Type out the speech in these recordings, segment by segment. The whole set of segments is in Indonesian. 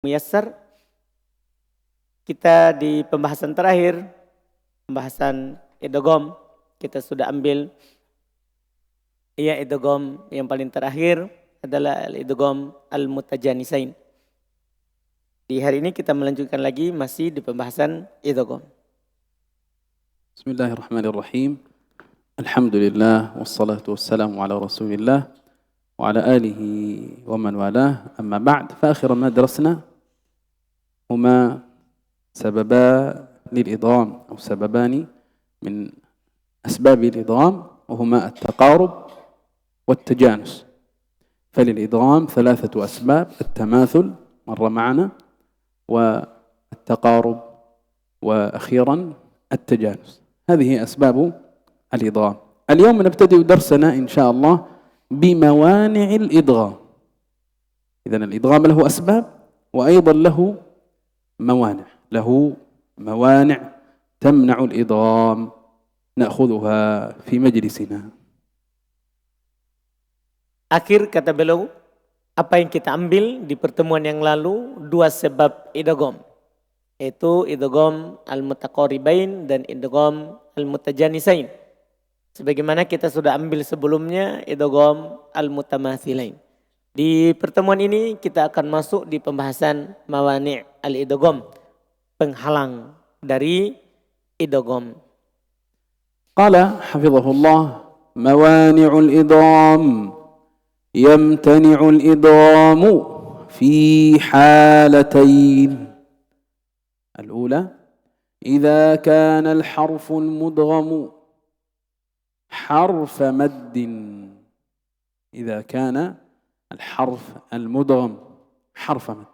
Muyassar, kita di pembahasan terakhir, pembahasan idgham, kita sudah ambil idgham yang paling terakhir adalah al-idgham al-mutajanisain. Di hari ini kita melanjutkan lagi masih di pembahasan idgham. Bismillahirrahmanirrahim. Alhamdulillah wassalatu wassalamu ala Rasulillah wa ala alihi wa man walah. Amma ba'd, fa akhiran ma درسنا هما سببا للإضغام أو سببان من أسباب الإضغام، وهما التقارب والتجانس. فللإضغام ثلاثة أسباب: التماثل مر معنا، والتقارب، وأخيرا التجانس. هذه أسباب الإضغام. اليوم نبتدئ درسنا إن شاء الله بموانع الإضغام. إذن الإضغام له أسباب وأيضا له موانع تمنع الإضغام، نأخذها في مجلسنا. Akhir kata beliau, apa yang kita ambil di pertemuan yang lalu, dua sebab idgham, yaitu idgham al-mutaqaribain dan idgham al-mutajanisain. Sebagaimana kita sudah ambil sebelumnya idgham al-mutamathilain. Di pertemuan ini kita akan masuk di pembahasan mawani' al-idgham, penghalang dari idgham. Qala hafizahullah, mawani'ul idgham yamtani'ul idghamu fi halatain. Al-ula, idza kana al-harfu al-mudghamu harfa maddin. إذا كان الحرف المدغم حرف مد.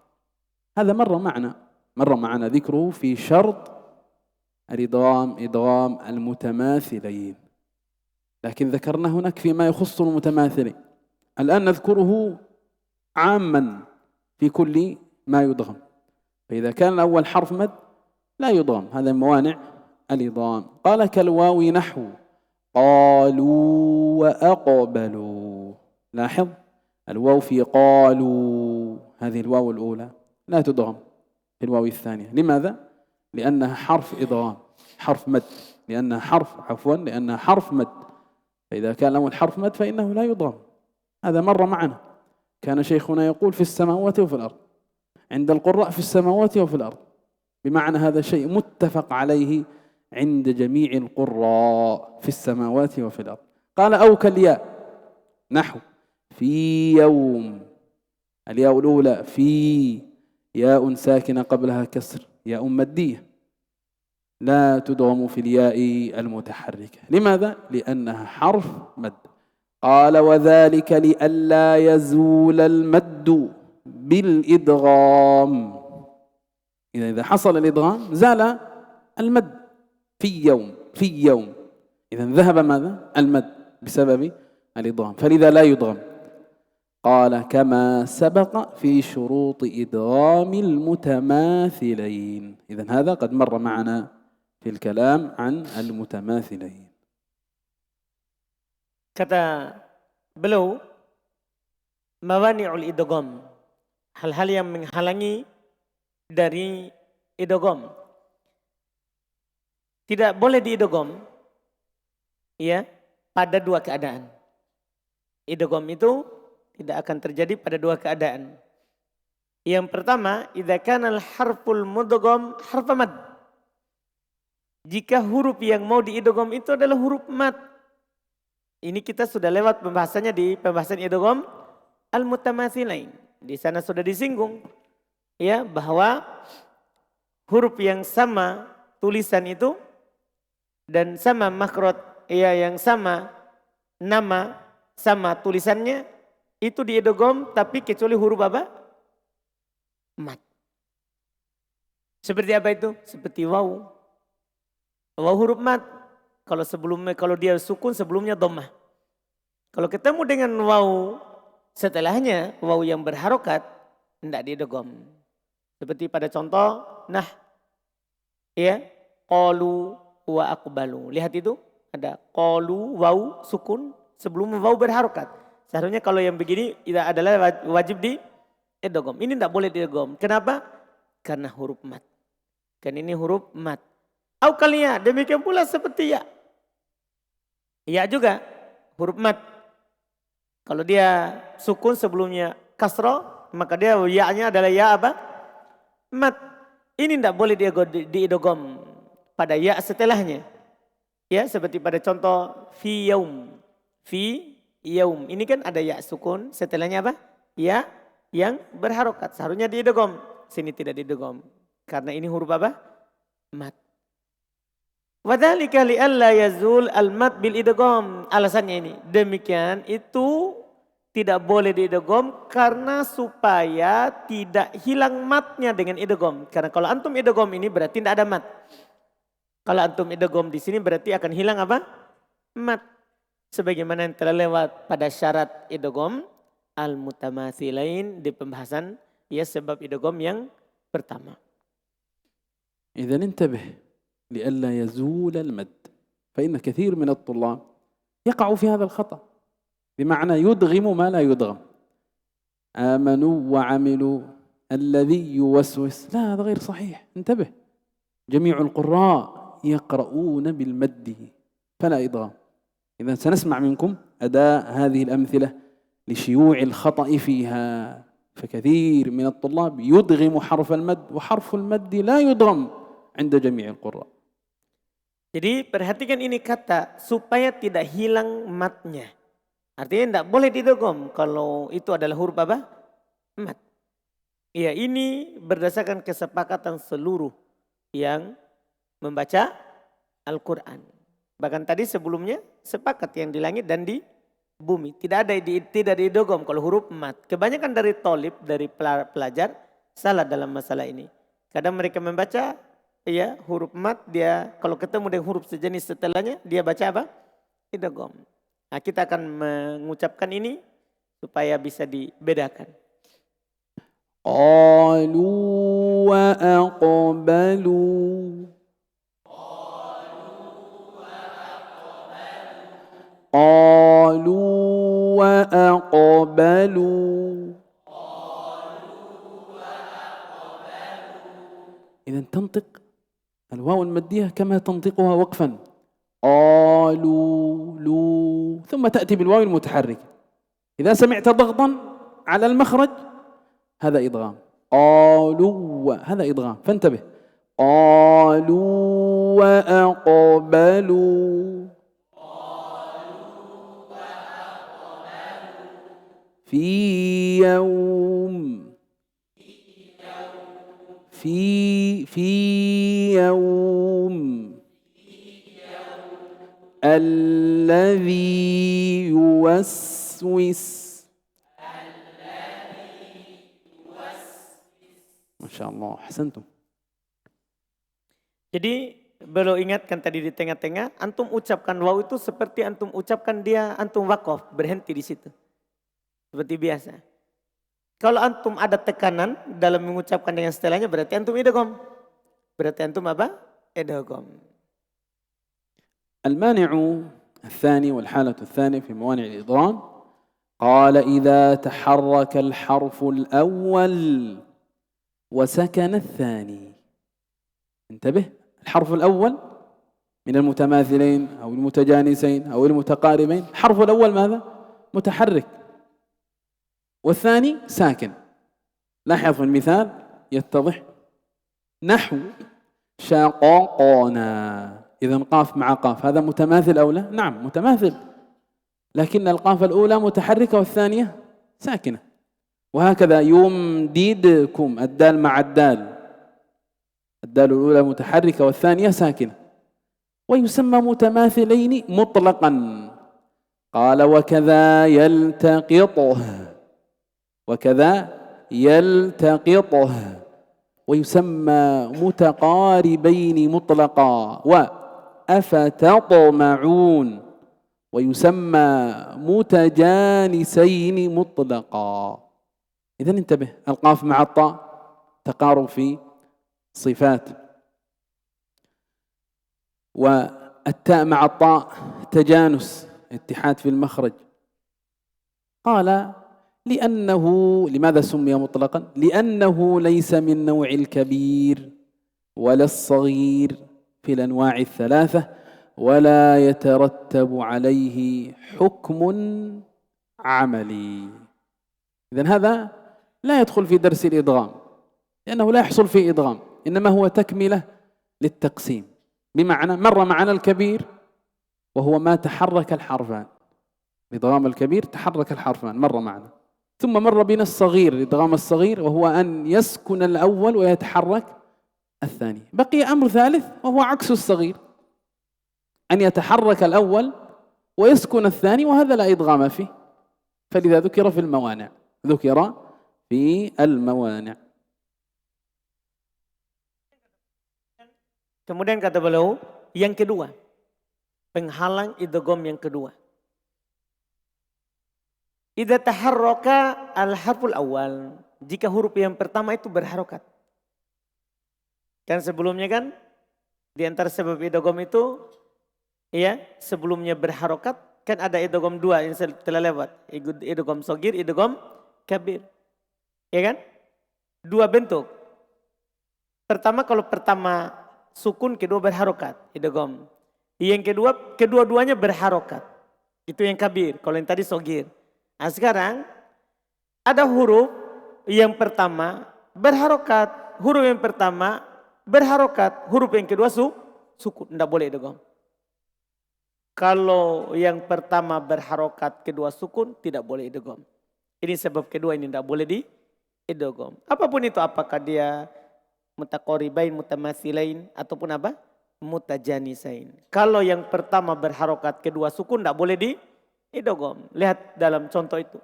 هذا مر معنا ذكره في شرط الإدغام، إدغام المتماثلين، لكن ذكرنا هناك فيما يخص المتماثلين. الآن نذكره عاما في كل ما يدغم. فإذا كان الأول حرف مد لا يدغم، هذا موانع الإدغام. قال كالواو نحو قالوا وأقبلوا. لاحظ الواو في قالوا، هذه الواو الأولى لا تدغم في الواو الثانية. لماذا؟ لأنها حرف إدغام، حرف مد، لأنها حرف مد. فإذا كان الأول حرف مد فإنه لا يدغم. هذا مر معنا، كان شيخنا يقول في السماوات وفي الأرض، عند القراء في السماوات وفي الأرض، بمعنى هذا شيء متفق عليه عند جميع القراء في السماوات وفي الأرض. قال أو كالياء نحو في يوم، الياء الأولى في، ياء ساكنة قبلها كسر، ياء مدية لا تدغم في الياء المتحركة. لماذا؟ لأنها حرف مد. قال وذلك لئلا يزول المد بالإدغام. إذا حصل الإدغام زال المد في يوم، إذا ذهب ماذا؟ المد بسبب الإدغام، فلذا لا يدغم. قال كما سبق في شروط إدغام المتماثلين. إذا هذا قد مر معنا في الكلام عن المتماثلين. Kata beliau, mawani'ul idgham, hal-hal yang menghalangi dari idgham. Tidak boleh diidgham pada dua keadaan. Idgham itu tidak akan terjadi pada dua keadaan. Yang pertama, idza kana al-harful mudgham harfa mad. Jika huruf yang mau diidgham itu adalah huruf mad. Ini kita sudah lewat pembahasannya di pembahasan idgham al-mutamathilain. Di sana sudah disinggung bahwa huruf yang sama tulisan itu dan sama makhraj yang sama nama sama tulisannya itu diidgham, tapi kecuali huruf apa? Mad. Seperti apa itu? Seperti waw. Waw huruf mad. Kalau dia sukun sebelumnya dhammah. Kalau ketemu dengan waw setelahnya waw yang berharokat, tidak diidgham. Seperti pada contoh nah qalu wa aqbalu. Lihat itu ada qalu waw sukun sebelum waw berharokat. Seharusnya kalau yang begini adalah wajib idgham. Ini tidak boleh diidgham. Kenapa? Karena huruf mat. Kan ini huruf mat. Au kalia, demikian pula seperti ya. Ya juga huruf mat. Kalau dia sukun sebelumnya kasro, maka dia ya-nya adalah ya apa? Mat. Ini tidak boleh diidgham pada ya setelahnya. Ya, seperti pada contoh fi yaum. Fi yaum. Ini kan ada ya sukun, setelahnya apa? Ya yang berharokat. Seharusnya diidgham. Sini tidak diidgham. Karena ini huruf apa? Mat. Wadzalika li'alla yazul al-mat bil idgham. Alasannya ini. Demikian itu tidak boleh diidgham karena supaya tidak hilang matnya dengan idgham. Karena kalau antum idgham ini berarti tidak ada mat. Kalau antum idgham di sini berarti akan hilang apa? Mat. Sebagaimana yang telah lewat pada syarat idgham al-mutamatsilain di pembahasan ya sebab idgham yang pertama. إذا انتبه لئلا يزول المد فإن كثير من الطلاب يقع في هذا الخطأ بمعنى يدغم ما لا يدغم آمنوا وعملوا الذي يوسوس لا هذا غير صحيح انتبه جميع القراء يقرؤون بالمد فلا إدغام إذا سنسمع منكم أداء هذه الأمثلة لشيوع الخطأ فيها فكثير من الطلاب يدغم حرف المد وحرف المد لا يدغم عند جميع القراء. Jadi perhatikan ini kata supaya tidak hilang matnya. Artinya tidak boleh didgham kalau itu adalah huruf apa? Mat. Ya, ini berdasarkan kesepakatan seluruh yang membaca Al-Quran. Bahkan tadi sebelumnya sepakat yang di langit dan di bumi. Tidak didgham kalau huruf mat. Kebanyakan dari tolib, dari pelajar salah dalam masalah ini. Kadang mereka membaca ya huruf mat, dia kalau ketemu dengan huruf sejenis setelahnya dia baca apa? Idgham. Nah, kita akan mengucapkan ini supaya bisa dibedakan. Qalu wa aqbalu Qalu wa aqbalu إذا تنطق الواو المادية كما تنطقها وقفا قالوا لو ثم تأتي بالواو المتحركة إذا سمعت ضغطا على المخرج هذا إدغام قالوا هذا إدغام فانتبه قالوا وأقبلوا في يوم في يوم الذي يوسوس ما شاء الله أحسنتم. Jadi beliau ingatkan tadi di tengah-tengah, antum ucapkan waw itu seperti antum ucapkan dia, antum waqaf, berhenti di situ. Seperti biasa. Kalau antum ada tekanan dalam mengucapkan dengan setelahnya berarti antum idgham. Berarti antum apa? Idgham. المانع الثاني والحالة الثانية في موانع الإدغام قال إذا تحرك الحرف الأول وسكن الثاني. انتبه الحرف الأول من المتماثلين أو المتجانسين أو المتقاربين الحرف الأول ماذا؟ متحرك والثاني ساكن. لاحظ في المثال يتضح نحو شققنا إذا قاف مع قاف هذا متماثل أو لا؟ نعم متماثل لكن القاف الأولى متحركة والثانية ساكنة وهكذا يمددكم الدال مع الدال الدال الأولى متحركة والثانية ساكنة ويسمى متماثلين مطلقا قال وكذا يلتقطه ويسمى متقاربين مطلقا وأفتطمعون ويسمى متجانسين مطلقا. إذا انتبه القاف مع الطاء تقارب في صفات والتاء مع الطاء تجانس اتحاد في المخرج. قال لأنه لماذا سمي مطلقا؟ لأنه ليس من نوع الكبير ولا الصغير في الأنواع الثلاثة ولا يترتب عليه حكم عملي. إذن هذا لا يدخل في درس الإدغام لأنه لا يحصل فيه إدغام، إنما هو تكملة للتقسيم. بمعنى مر معنا الكبير وهو ما تحرك الحرفان، الإدغام الكبير تحرك الحرفان مر معنا، ثم مر بنا الصغير الإدغام الصغير وهو أن يسكن الأول ويتحرك الثاني. بقي أمر ثالث وهو عكس الصغير، أن يتحرك الأول ويسكن الثاني، وهذا لا إدغام فيه، فلذا ذكر في الموانع، ذكر في الموانع. Kemudian kata beliau, yang kedua, penghalang idgham yang kedua. Idza taharraka al-harful awal, jika huruf yang pertama itu berharokat. Kan sebelumnya kan di antara sebab idgham itu ya, sebelumnya berharokat kan ada idgham dua yang telah lewat, idgham shagir, idgham kabir. Ya kan? Dua bentuk. Pertama kalau pertama sukun, kedua berharokat, idgham. Yang kedua, kedua-duanya berharokat. Itu yang kabir, kalau yang tadi shagir. Nah sekarang ada huruf yang pertama berharokat, huruf yang pertama berharokat, huruf yang kedua sukun, tidak boleh idgham. Kalau yang pertama berharokat, kedua sukun, tidak boleh idgham. Ini sebab kedua, ini tidak boleh di idgham. Apapun itu, apakah dia mutaqaribain, mutamatsilain, ataupun apa? Mutajanisain. Kalau yang pertama berharokat, kedua sukun, tidak boleh di idgham. Lihat dalam contoh itu.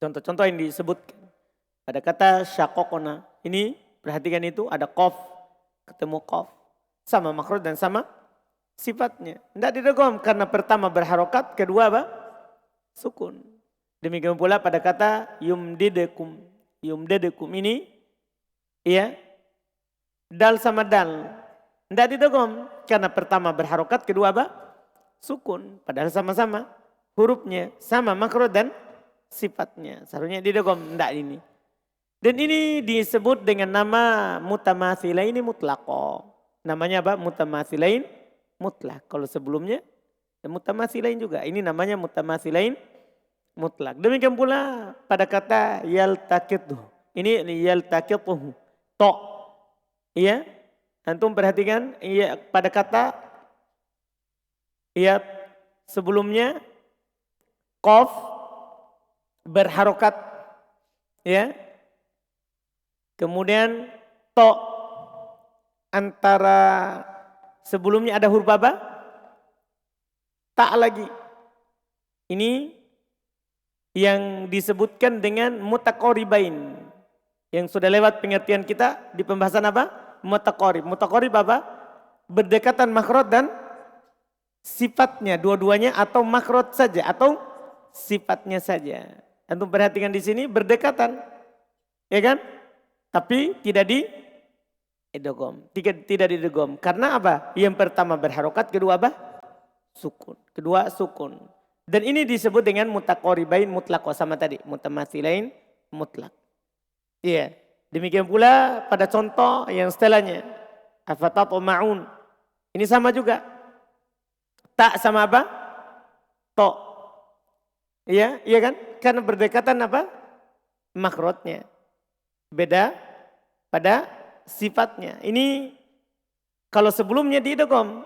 Contoh-contoh yang disebutkan. Pada kata syaqaqna, ini perhatikan itu ada qaf, ketemu qaf. Sama makhraj dan sama sifatnya. Tidak didgham karena pertama berharokat, kedua apa? Sukun. Demikian pula pada kata yumdidukum. Yumdidukum ini ya, dal sama dal. Tidak didgham karena pertama berharokat, kedua apa? Sukun. Padahal sama-sama hurufnya, sama makhraj dan sifatnya. Seharusnya didgham, tidak ini. Dan ini disebut dengan nama mutamatsilain mutlaqah. Namanya apa? Mutamatsilain mutlak. Kalau sebelumnya mutamatsilain juga. Ini namanya mutamatsilain mutlak. Demikian pula pada kata yaltaqitu. Ini yaltaqituhu. To. Iya. Antum perhatikan iya, pada kata iya sebelumnya qaf berharokat ya. Kemudian to antara sebelumnya ada huruf apa? Tak lagi. Ini yang disebutkan dengan mutaqaribain. Yang sudah lewat pengertian kita di pembahasan apa? Mutaqarib. Mutaqarib apa? Berdekatan makhraj dan sifatnya dua-duanya, atau makhraj saja atau sifatnya saja. Antum perhatikan di sini berdekatan. Ya kan? Tapi tidak di idgham. Tidak di idgham. Karena apa? Yang pertama berharokat, kedua apa? Sukun. Kedua sukun. Dan ini disebut dengan mutaqaribain mutlaq, sama tadi mutamatsilain mutlak. Iya. Demikian pula pada contoh yang setelahnya. Afatatma'un. Ini sama juga. Tak sama apa? To. Iya, iya kan? Karena berdekatan apa? Makhrajnya. Beda pada sifatnya. Ini kalau sebelumnya diidgham,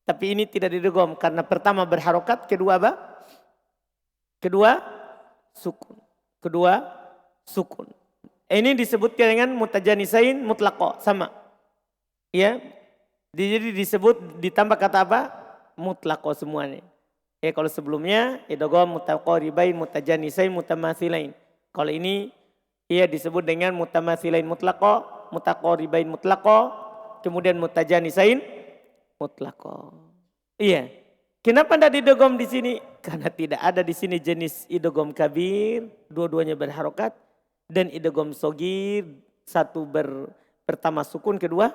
tapi ini tidak diidgham karena pertama berharokat, kedua apa? Kedua sukun. Kedua sukun. Ini disebutkan dengan mutajanisain mutlaqah, sama. Ya. Jadi disebut ditambah kata apa? Mutlaqah semuanya. Ya kalau sebelumnya idgham mutaqaribain, mutajanisain, mutamatsilain. Kalau ini ia disebut dengan mutamatsilain mutlaqah, mutaqaribain mutlaqah, kemudian mutajanisain mutlaqah. Iya. Kenapa tidak didgham di sini? Karena tidak ada di sini jenis idgham kabir, dua-duanya berharokat, dan idgham shagir, satu pertama sukun, kedua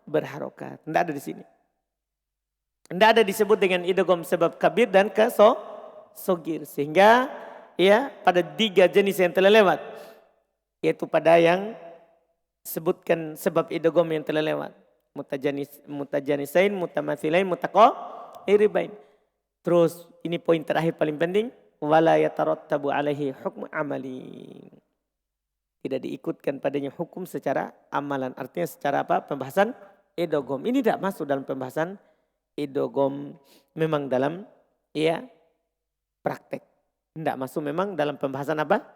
berharokat. Tidak ada di sini. Tidak ada disebut dengan idgham sebab kabir dan shagir. Sehingga ya pada 3 jenis yang telah lewat. Yaitu pada yang sebutkan sebab idgham yang telah lewat. Mutajanisain, mutamathilain, mutaqaribain. Terus ini poin terakhir paling penting, wala yatarattabu alaihi hukmu amali. Tidak diikutkan padanya hukum secara amalan. Artinya secara apa? Pembahasan idgham. Ini tidak masuk dalam pembahasan idgham, memang dalam ya praktek. Tidak masuk memang dalam pembahasan apa?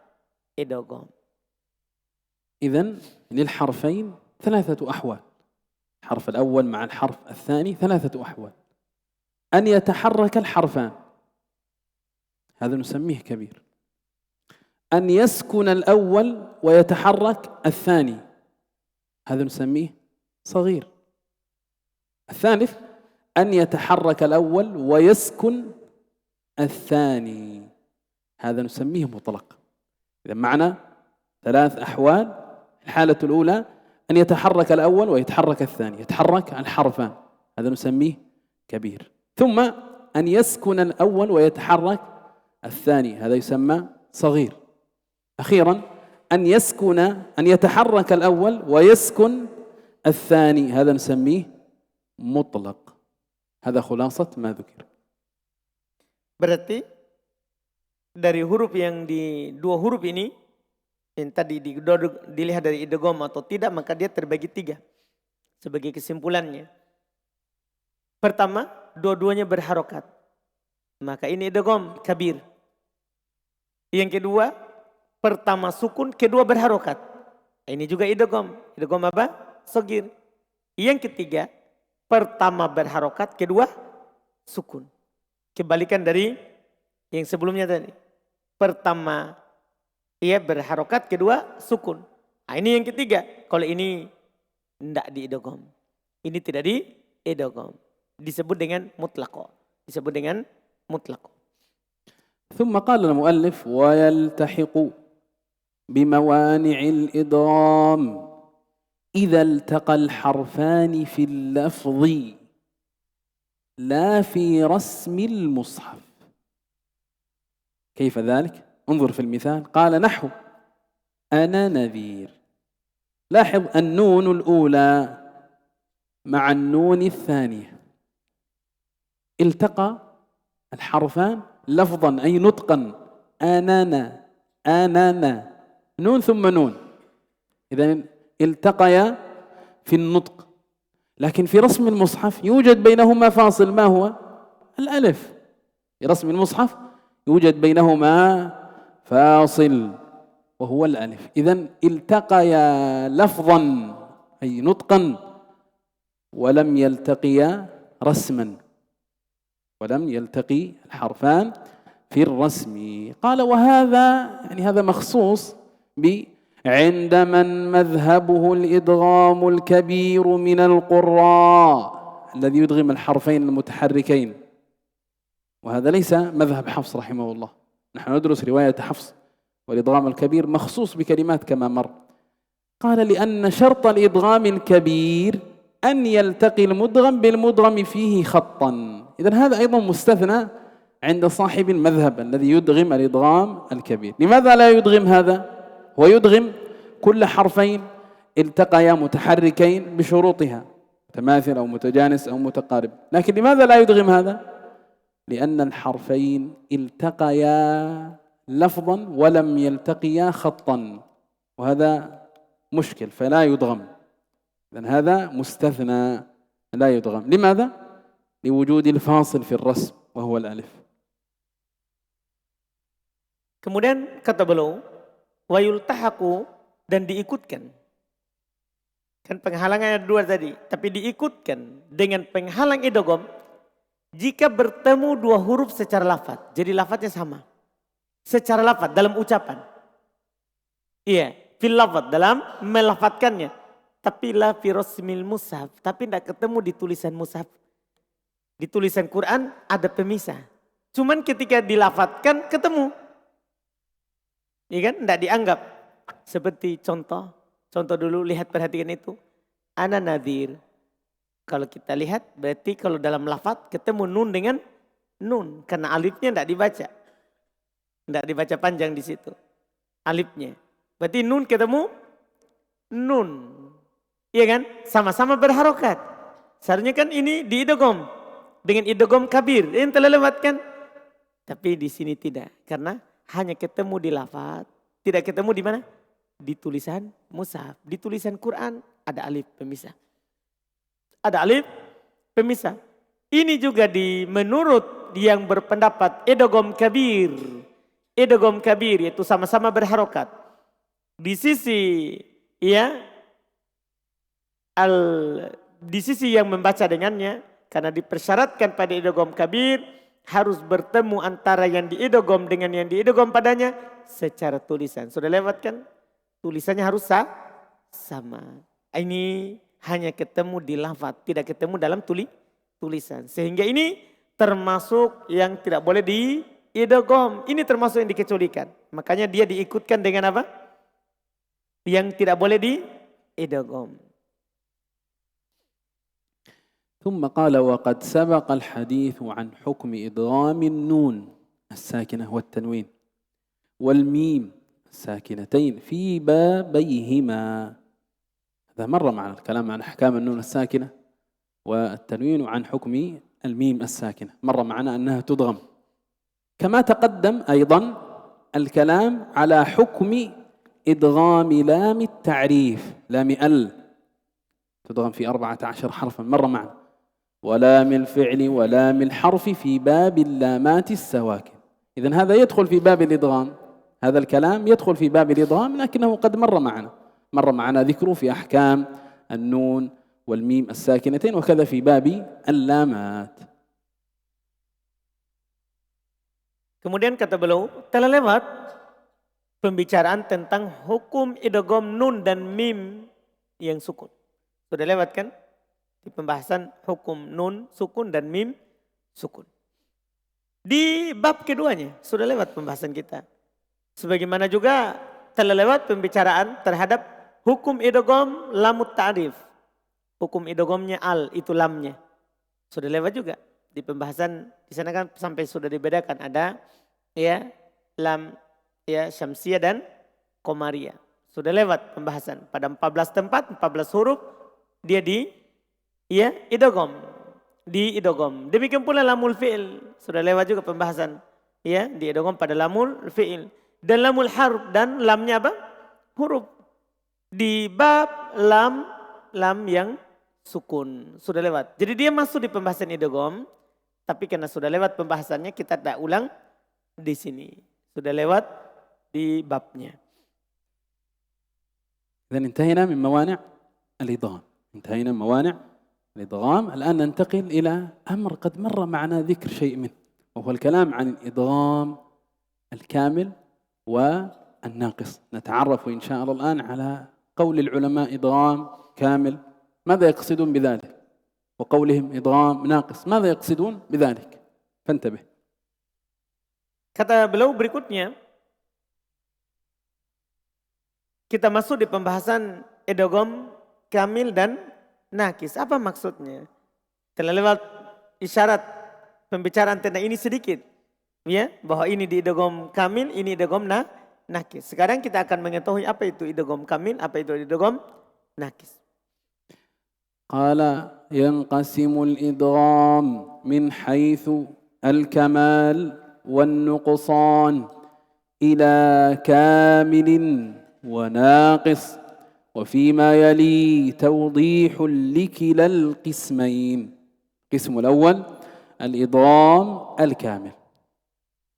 Idgham. إذن للحرفين 3 أحوال. الحرف الأول مع الحرف الثاني 3 أحوال. أن يتحرك الحرفان، هذا نسميه كبير. أن يسكن الأول ويتحرك الثاني، هذا نسميه صغير. الثالث أن يتحرك الأول ويسكن الثاني، هذا نسميه مطلق. إذا معنا 3 أحوال. الحالة الأولى أن يتحرك الأول ويتحرك الثاني، يتحرك الحرفان، هذا نسميه كبير. ثم أن يسكن الأول ويتحرك الثاني، هذا يسمى صغير. أخيرا أن يتحرك الأول ويسكن الثاني، هذا نسميه مطلق. هذا خلاصة ما ذكر. Berarti dari huruf yang di 2 huruf ini yang tadi dilihat dari idgham atau tidak, maka dia terbagi 3 sebagai kesimpulannya. Pertama, dua-duanya berharokat, maka ini idgham kabir. Yang kedua, pertama sukun, kedua berharokat, ini juga idgham. Idgham apa? Shagir. Yang ketiga, pertama berharokat, kedua sukun. Kebalikan dari yang sebelumnya tadi. Pertama ia berharokat, kedua sukun. Nah, ini yang ketiga. Kalau ini tidak diidgham. Ini tidak diidgham. Disebut dengan mutlaq. Disebut dengan mutlaq. ثم قال المؤلف ويلتحق بموانع الإدغام إذا التقى الحرفان في اللفظ لا في رسم المصحف. كيف ذلك؟ انظر في المثال. قال نحو أنا نذير. لاحظ النون الأولى مع النون الثانية التقى الحرفان لفظا أي نطقا. أنانا نون ثم نون، إذن التقيا في النطق. لكن في رسم المصحف يوجد بينهما فاصل، ما هو؟ الألف. في رسم المصحف يوجد بينهما فاصل وهو الألف. إذن التقيا لفظا أي نطقا ولم يلتقيا رسما، ولم يلتقي الحرفان في الرسم. قال وهذا يعني هذا مخصوص عند من مذهبه الإدغام الكبير من القراء الذي يدغم الحرفين المتحركين، وهذا ليس مذهب حفص رحمه الله. نحن ندرس رواية حفص والإدغام الكبير مخصوص بكلمات كما مر. قال لأن شرط الإدغام الكبير أن يلتقي المدغم بالمدغم فيه خطا. إذن هذا أيضا مستثنى عند صاحب المذهب الذي يدغم الإدغام الكبير. لماذا لا يدغم هذا؟ ويدغم كل حرفين التقيا متحركين بشروطها، متماثل أو متجانس أو متقارب. لكن لماذا لا يدغم هذا؟ لأن الحرفين التقيا لفظا ولم يلتقيا خطا، وهذا مشكل فلا يدغم. إذن هذا مستثنى لا يدغم. لماذا؟ لوجود الفاصل في الرسم وهو الألف. Kemudian kata beliau, wa yultahaku, dan diikutkan. Kan penghalangannya 2 tadi, tapi diikutkan dengan penghalang idgham jika bertemu 2 huruf secara lafaz. Jadi lafaznya sama. Secara lafaz dalam ucapan. Iya, fil lafaz dalam melafazkannya. Tapi la fi rasmil mushaf, tapi tidak ketemu di tulisan mushaf. Di tulisan Quran ada pemisah. Cuman ketika dilafadzkan ketemu. Iya kan? Tidak dianggap. Seperti contoh dulu, lihat perhatikan itu. Ana nadhir. Kalau kita lihat berarti kalau dalam lafadz ketemu nun dengan nun. Karena alifnya tidak dibaca. Tidak dibaca panjang di situ. Alifnya. Berarti nun ketemu nun. Iya kan? Sama-sama berharokat. Seharusnya kan ini diidgham dengan idgham kabir. Yang telah lewat kan? Tapi di sini tidak. Karena hanya ketemu di lafaz. Tidak ketemu di mana? Di tulisan mushaf. Di tulisan Quran ada alif pemisah. Ada alif pemisah. Ini juga menurut yang berpendapat idgham kabir. Idgham kabir yaitu sama-sama berharokat. Di sisi di sisi yang membaca dengannya, karena dipersyaratkan pada idgham kabir harus bertemu antara yang diidgham dengan yang diidgham padanya secara tulisan. Sudah lewat kan? Tulisannya harus sama. Ini hanya ketemu di lafaz, tidak ketemu dalam tulisan. Sehingga ini termasuk yang tidak boleh diidgham. Ini termasuk yang dikecualikan. Makanya dia diikutkan dengan apa? Yang tidak boleh diidgham. ثم قال وقد سبق الحديث عن حكم إدغام النون الساكنة والتنوين والميم الساكنتين في بابيهما. هذا مر معنا الكلام عن أحكام النون الساكنة والتنوين وعن حكم الميم الساكنة، مر معنا أنها تدغم. كما تقدم أيضا الكلام على حكم إدغام لام التعريف، لام تدغم في 14 حرفا، مر معنا، ولام الفعل ولام الحرف في باب اللامات السواكن. إذن هذا يدخل في باب الإدغام، هذا الكلام يدخل في باب الإدغام، لكنه قد مر معنا ذكره في أحكام النون والميم الساكنتين وكذا في باب اللامات. Kemudian kata beliau, telah lewat pembicaraan tentang hukum idgham nun dan mim yang sukun. Sudah lewat kan? Di pembahasan hukum nun sukun dan mim sukun. Di bab keduanya sudah lewat pembahasan kita. Sebagaimana juga telah lewat pembicaraan terhadap hukum idgham lamut ta'rif. Hukum idghamnya itu lamnya. Sudah lewat juga di pembahasan di sana kan sampai sudah dibedakan ada lam syamsiyah dan qamariyah. Sudah lewat pembahasan pada 14 tempat 14 huruf dia idgham. Demikian pula lamul fi'il sudah lewat juga pembahasan diidgham pada lamul fi'il dan lamul harf dan lamnya apa? Huruf. Di bab lam yang sukun sudah lewat. Jadi dia masuk di pembahasan idgham, tapi karena sudah lewat pembahasannya kita tak ulang di sini. Sudah lewat di babnya. إذن انتهينا من موانع الإدغام. انتهينا من موانع الإدغام. الآن ننتقل إلى أمر قد مر معنا ذكر شيء منه، وهو الكلام عن الإدغام الكامل والناقص. نتعرف إن شاء الله الآن على قول العلماء إدغام كامل، ماذا يقصدون بذلك؟ وقولهم إدغام ناقص، ماذا يقصدون بذلك؟ فانتبه. Kata beliau berikutnya, kita masuk di pembahasan idgham kamil dan nakis. Apa maksudnya? Telah lewat isyarat pembicaraan tentang ini sedikit. Bahwa ini di idgham kamil, ini idgham nakis. Sekarang kita akan mengetahui apa itu idgham kamil, apa itu idgham nakis. قال ينقسم الإدغام من حيث الكمال والنقصان إلى كامل وناقص، وفيما يلي توضيح لكلا القسمين. القسم الأول الإدغام الكامل،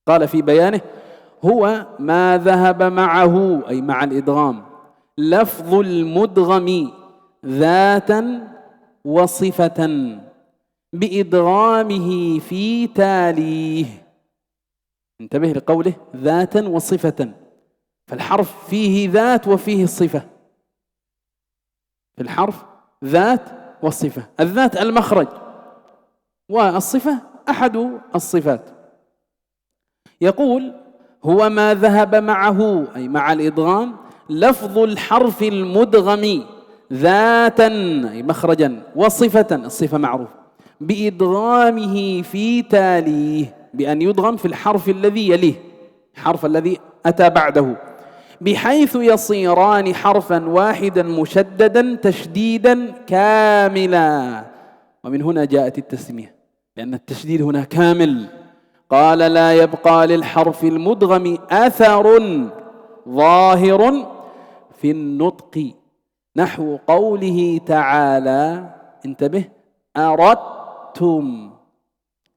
قال في بيانه هو ما ذهب معه أي مع الإدغام لفظ المدغم ذاتا وصفة بإدغامه في تاليه. انتبه لقوله ذاتا وصفة، فالحرف فيه ذات وفيه الصفة. في الحرف ذات والصفة، الذات المخرج والصفة أحد الصفات. يقول هو ما ذهب معه أي مع الإدغام لفظ الحرف المدغم ذاتا أي مخرجا وصفة، الصفة معروف، بإدغامه في تاليه بأن يدغم في الحرف الذي يليه. الحرف الذي أتى بعده بحيث يصيران حرفا واحدا مشددا تشديدا كاملا. ومن هنا جاءت التسمية، لأن التشديد هنا كامل. قال لا يبقى للحرف المدغم أثر ظاهر في النطق، نحو قوله تعالى، انتبه، أردتم.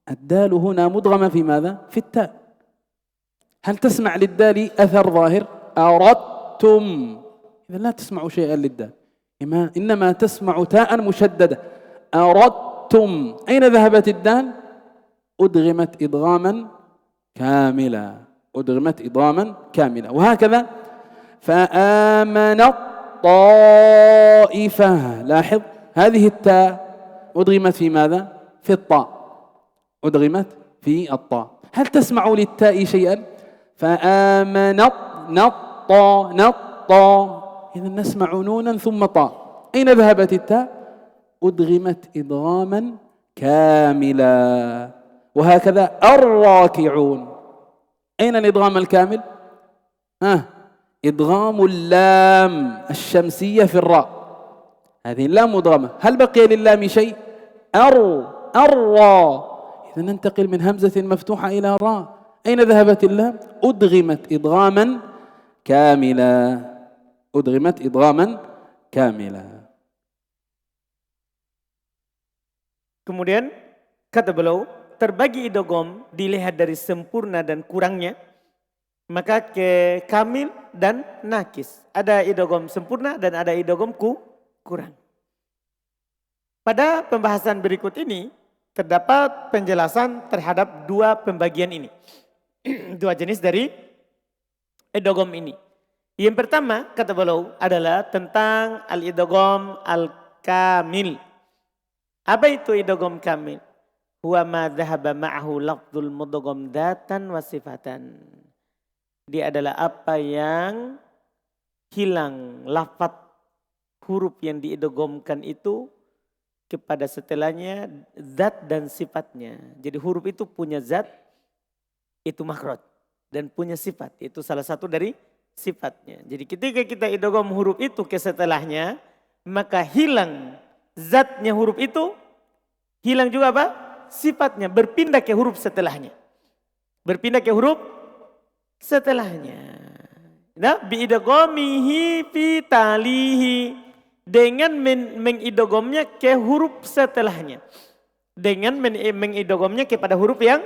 الدال هنا مدغمة في ماذا؟ في التاء. هل تسمع للدال أثر ظاهر؟ أردتم، إذا لا تسمع شيئا للدال، إنما تسمع تاء مشددة. أردتم، أين ذهبت الدال؟ أدغمت إدغاما كاملا، أدغمت إدغاما كاملا. وهكذا فآمنت طائفة، لاحظ هذه التاء أدغمت في ماذا؟ في الطاء، أدغمت في الطاء. هل تسمع للتاء شيئا؟ فآمنت نطا نطا، إذا نسمع نونا ثم طاء. أين ذهبت التاء؟ أدغمت إدغاما كاملا. وهكذا الراكعون، أين الإدغام الكامل؟ إدغام اللام الشمسية في الراء، هذه اللام مدغمة. هل بقي للام شيء؟ الراء، إذا ننتقل من همزة مفتوحة إلى راء. أين ذهبت اللام؟ أدغمت إدغاما كاملا، أدغمت إدغاما كاملا. Kemudian kata beliau, terbagi idgham dilihat dari sempurna dan kurangnya, maka ke kamil dan nakis. Ada idgham sempurna dan ada idgham kurang. Pada pembahasan berikut ini terdapat penjelasan terhadap dua pembagian ini. Dua jenis dari idgham ini. Yang pertama kata beliau adalah tentang al-idgham al-kamil. Apa itu idgham kamil? Huwa ma dhahaba ma'ahu lafdzul mudgham dzatan wa sifatan. Dia adalah apa yang hilang lafaz huruf yang diidghamkan itu kepada setelahnya zat dan sifatnya. Jadi huruf itu punya zat, itu makhraj, dan punya sifat, itu salah satu dari sifatnya. Jadi ketika kita idgham huruf itu ke setelahnya, maka hilang zatnya huruf itu, hilang juga apa? Sifatnya, berpindah ke huruf setelahnya. Berpindah ke huruf setelahnya. Nah, biidghamihi fi talihi, dengan mengidghamnya ke huruf setelahnya. Dengan mengidghamnya kepada huruf yang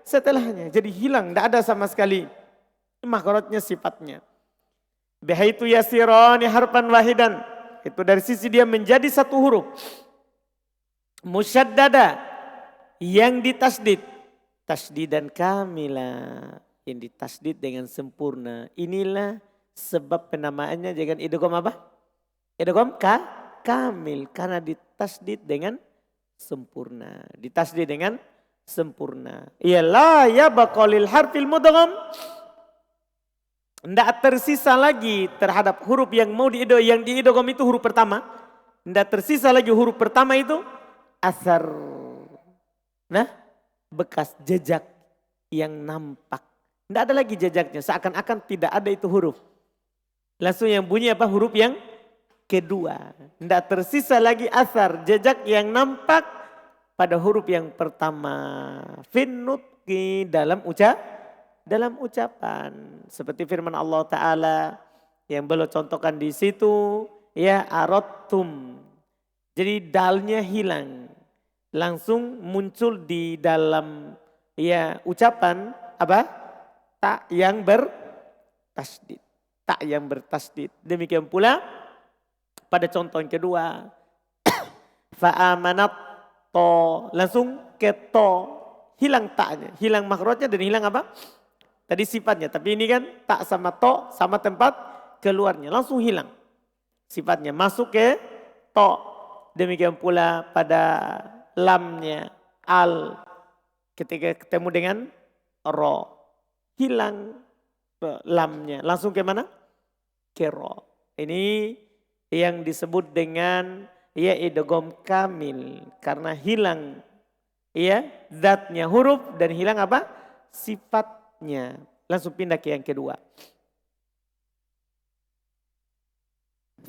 setelahnya. Jadi hilang, tidak ada sama sekali makhrajnya, sifatnya. Bihaitu yasirani harfan wahidan, itu dari sisi dia menjadi satu huruf. Musyaddada, yang ditasdid, tasdidan kamila, yang ditasdid dengan sempurna. Inilah sebab penamaannya dengan idgham apa? Idgham kamil, karena ditasdid dengan sempurna. Ditasdid dengan sempurna. Ialah ya baqalil harfil mudgham, tidak tersisa lagi terhadap huruf yang mau diidgham itu huruf pertama. Tidak tersisa lagi huruf pertama itu asar. Nah, bekas jejak yang nampak. Tidak ada lagi jejaknya, seakan-akan tidak ada itu huruf. Langsung yang bunyi apa? Huruf yang kedua. Tidak tersisa lagi asar, jejak yang nampak pada huruf yang pertama. Finnutki, dalam ucapan. Seperti firman Allah Ta'ala yang beliau contohkan di situ. Ya aradtum. Jadi dalnya hilang. Langsung muncul di dalam ya ucapan apa? Tak yang bertasdid. Tak yang bertasdid. Demikian pula pada contoh yang kedua. Fa'amanat to. Langsung ke to. Hilang taknya. Hilang makhrajnya dan hilang apa? Tadi sifatnya. Tapi ini kan tak sama to sama tempat keluarnya. Langsung hilang. Sifatnya masuk ke to. Demikian pula pada lamnya al. Ketika ketemu dengan ro. Hilang lamnya. Langsung ke mana? Ke ro. Ini yang disebut dengan ya idgham kamil. Karena hilang ya zatnya huruf dan hilang apa? Sifatnya. Langsung pindah ke yang kedua.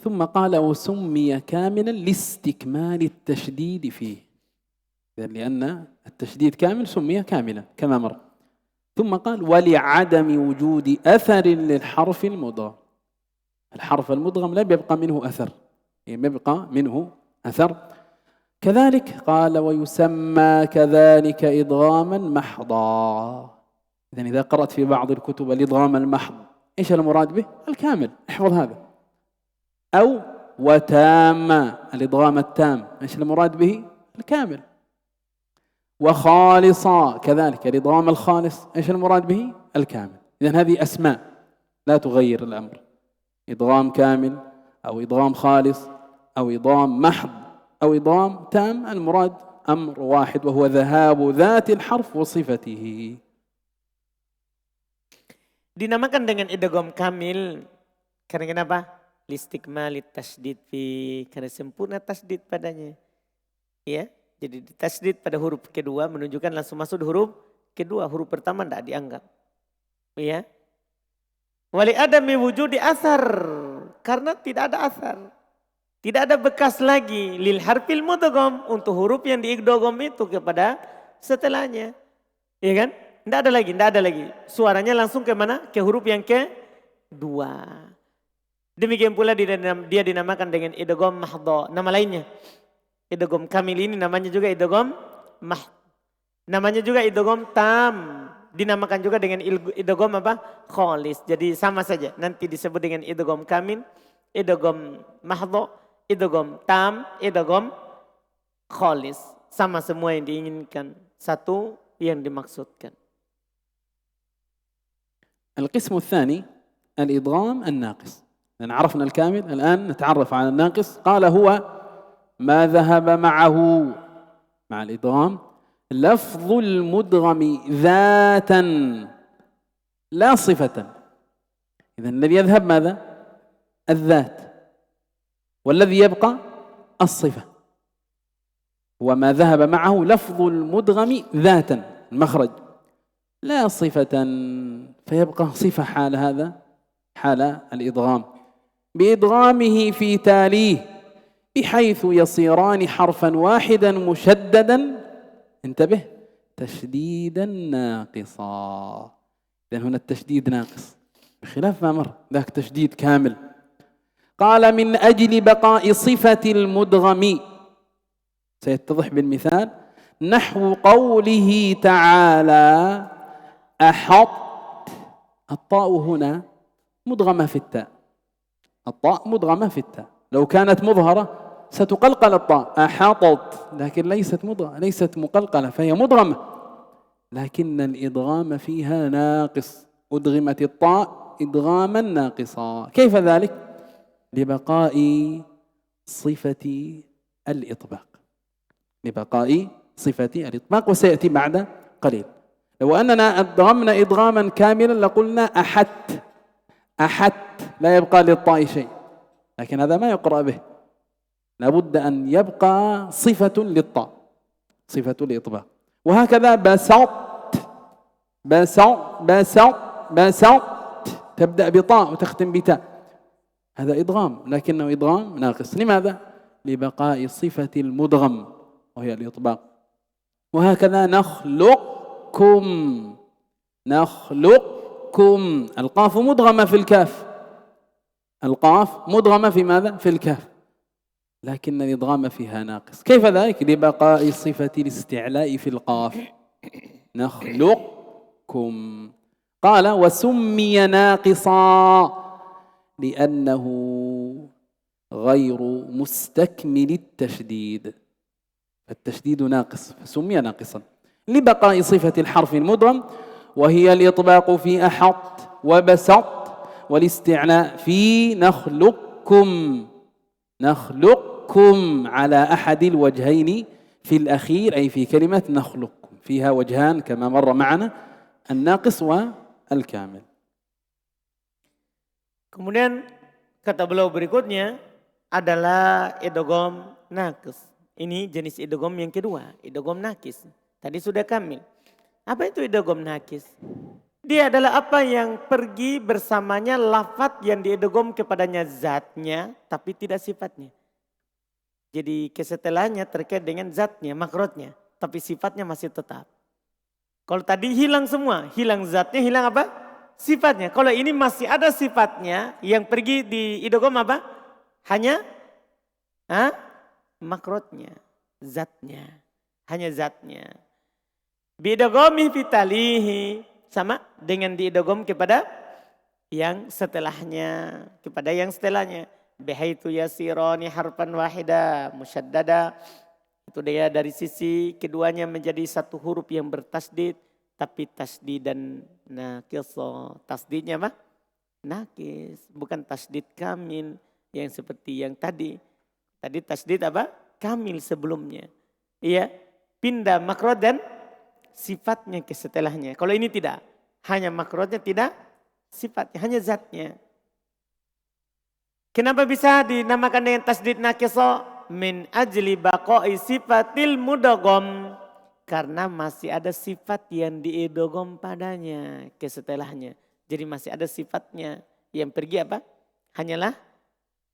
ثم قال وسمي كاملا لاستكمال التشديد فيه، لأن التشديد كامل سمي كاملا كما مر. ثم قال ولعدم وجود أثر للحرف المدغم. الحرف المدغم لا يبقى منه أثر، يبقى منه أثر. كذلك قال ويسمى كذلك إدغاما محضا. إذن إذا قرأت في بعض الكتب الإدغام المحض، إيش المراد به؟ الكامل، احفظ هذا. أو وتام، الإدغام التام، إيش المراد به؟ الكامل. وخالصا كذلك الإدغام الخالص، إيش المراد به؟ الكامل. إذن هذه أسماء لا تغير الأمر، إدغام كامل أو إدغام خالص أو إدغام محض أو إدغام تام، المراد أمر واحد وهو ذهاب ذات الحرف وصفته. Dinamakan dengan idgham kamil karena kenapa? Listikmalit tasdid fi, karena sempurna tasdid padanya. Ya, jadi tasdid pada huruf kedua menunjukkan langsung masuk huruf kedua, huruf pertama tidak dianggap. Ya. Wali adami wujudi asar, karena tidak ada asar. Tidak ada bekas lagi lil harfil mudgham untuk huruf yang diidgham itu kepada setelahnya. Iya kan? Tidak ada lagi. Suaranya langsung ke mana? Ke huruf yang kedua. Demikian pula dia dinamakan dengan idgham mahdha. Nama lainnya. Idgham kamil ini namanya juga idgham mahd. Namanya juga idgham tam. Dinamakan juga dengan idgham apa? Khalis. Jadi sama saja. Nanti disebut dengan idgham kamil, idgham mahdha, idgham tam, idgham khalis. Sama semua yang diinginkan. Satu yang dimaksudkan. القسم الثاني الإدغام الناقص. لأن عرفنا الكامل، الآن نتعرف على الناقص. قال هو ما ذهب معه، مع الإدغام، لفظ المدغم ذاتا لا صفة. إذن الذي يذهب ماذا؟ الذات، والذي يبقى الصفة. وما ذهب معه لفظ المدغم ذاتا، المخرج، لا صفة، فيبقى صفة حال هذا، حال الإدغام، بإدغامه في تاليه بحيث يصيران حرفا واحدا مشددا، انتبه، تشديدا ناقصا. لأن هنا التشديد ناقص بخلاف ما مر، ذاك تشديد كامل. قال من أجل بقاء صفة المدغم، سيتضح بالمثال، نحو قوله تعالى أحط. الطاء هنا مدغمة في التاء، الطاء مدغمة في التاء، لو كانت مظهرة ستقلقل الطاء أحطت، لكن ليست مقلقلة فهي مدغمة، لكن الإدغام فيها ناقص، أدغمت الطاء إدغاما ناقصا. كيف ذلك؟ لبقاء صفة الإطباق، لبقاء صفة الإطباق، وسيأتي بعد قليل. لو أننا أدغمنا إدغاما كاملا لقلنا أحت، لا يبقى للطاء شيء، لكن هذا ما يقرأ به، لابد أن يبقى صفة للطاء، صفة الإطباق. وهكذا بسط تبدأ بطاء وتختم بتاء، هذا إدغام لكنه إدغام ناقص. لماذا؟ لبقاء صفة المدغم وهي الإطباق. وهكذا نخلقكم، القاف مدغمة في الكاف، القاف مدغمة في ماذا؟ في الكاف، لكن الإدغام فيها ناقص. كيف ذلك؟ لبقاء صفة الاستعلاء في القاف، نخلقكم. قال وسمي ناقصا لأنه غير مستكمل التشديد، التشديد ناقص فسمي ناقصا لبقاء صفة الحرف المدغم، وهي الإطباق في أحط وبسط، والاستعلاء في نخلقكم على أحد الوجهين في الأخير، أي في كلمة نخلقكم فيها وجهان كما مر معنا، الناقص والكامل. Kemudian kata beliau berikutnya adalah idgham naqis. Ini jenis idgham yang kedua, idgham naqis. Tadi sudah kamil. Apa itu idgham naqis? Dia adalah apa yang pergi bersamanya lafaz yang diidgham kepadanya zatnya tapi tidak sifatnya. Jadi kesetelahnya terkait dengan zatnya, makrotnya, tapi sifatnya masih tetap. Kalau tadi hilang semua, hilang zatnya, hilang apa? Sifatnya. Kalau ini masih ada sifatnya, yang pergi di idgham apa? Hanya makrotnya, zatnya, hanya zatnya. Bidghami fitalihi, sama dengan diidgham kepada yang setelahnya, kepada yang setelahnya. Bihaitu yasirani harfan wahida musyaddada. Itu dia dari sisi keduanya menjadi satu huruf yang bertasdid. Tapi tasdid dan nakis. Tasdidnya apa? Nakis. Bukan tasdid kamil. Yang seperti yang tadi. Tadi tasdid apa? Kamil sebelumnya. Iya. Pindah makrot dan sifatnya ke setelahnya. Kalau ini tidak. Hanya makrotnya tidak. Sifatnya. Hanya zatnya. Kenapa bisa dinamakan dengan tasdid naqiso? Min ajli baqa'i sifatil mudgham. Karena masih ada sifat yang diidgham padanya ke setelahnya. Jadi masih ada sifatnya. Yang pergi apa? Hanyalah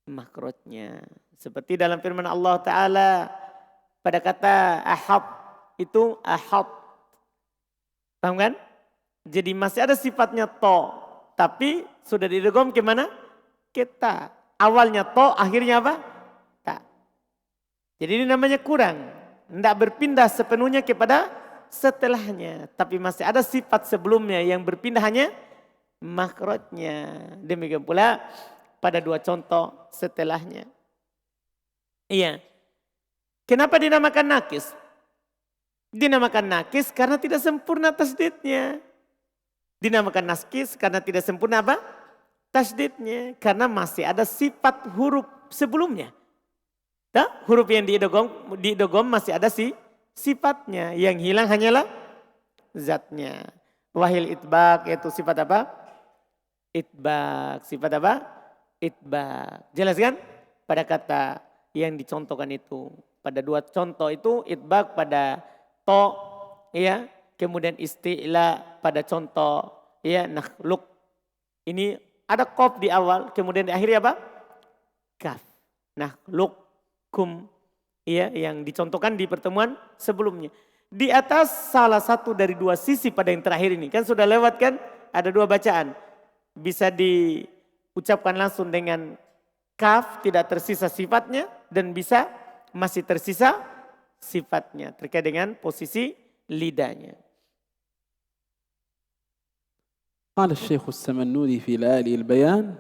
makrotnya. Seperti dalam firman Allah Ta'ala pada kata ahad. Itu ahad. Paham kan? Jadi masih ada sifatnya to. Tapi sudah diidgham ke mana? Kita. Awalnya to, akhirnya apa? Tak. Jadi ini namanya kurang. Tidak berpindah sepenuhnya kepada setelahnya. Tapi masih ada sifat sebelumnya yang berpindah hanya makrotnya. Demikian pula pada dua contoh setelahnya. Iya. Kenapa dinamakan nakis? Dinamakan nakis karena tidak sempurna tasdidnya. Dinamakan nakis karena tidak sempurna apa? Tasdidnya, karena masih ada sifat huruf sebelumnya. Huruf yang diidgham masih ada sifatnya. Yang hilang hanyalah zatnya. Wahil itbaq yaitu sifat apa? Itbaq. Sifat apa? Itbaq. Jelas kan? Pada kata yang dicontohkan itu. Pada dua contoh itu itbaq pada to, ya. Kemudian isti'la pada contoh, ya, nakhluk. Ini ada qaf di awal, kemudian di akhirnya apa? Kaf. Nah, kum, ya, yang dicontohkan di pertemuan sebelumnya. Di atas salah satu dari dua sisi pada yang terakhir ini. Kan sudah lewat kan? Ada dua bacaan. Bisa diucapkan langsung dengan kaf, tidak tersisa sifatnya. Dan bisa masih tersisa sifatnya. Terkait dengan posisi lidahnya. قال الشيخ السمنودي في لآلئ البيان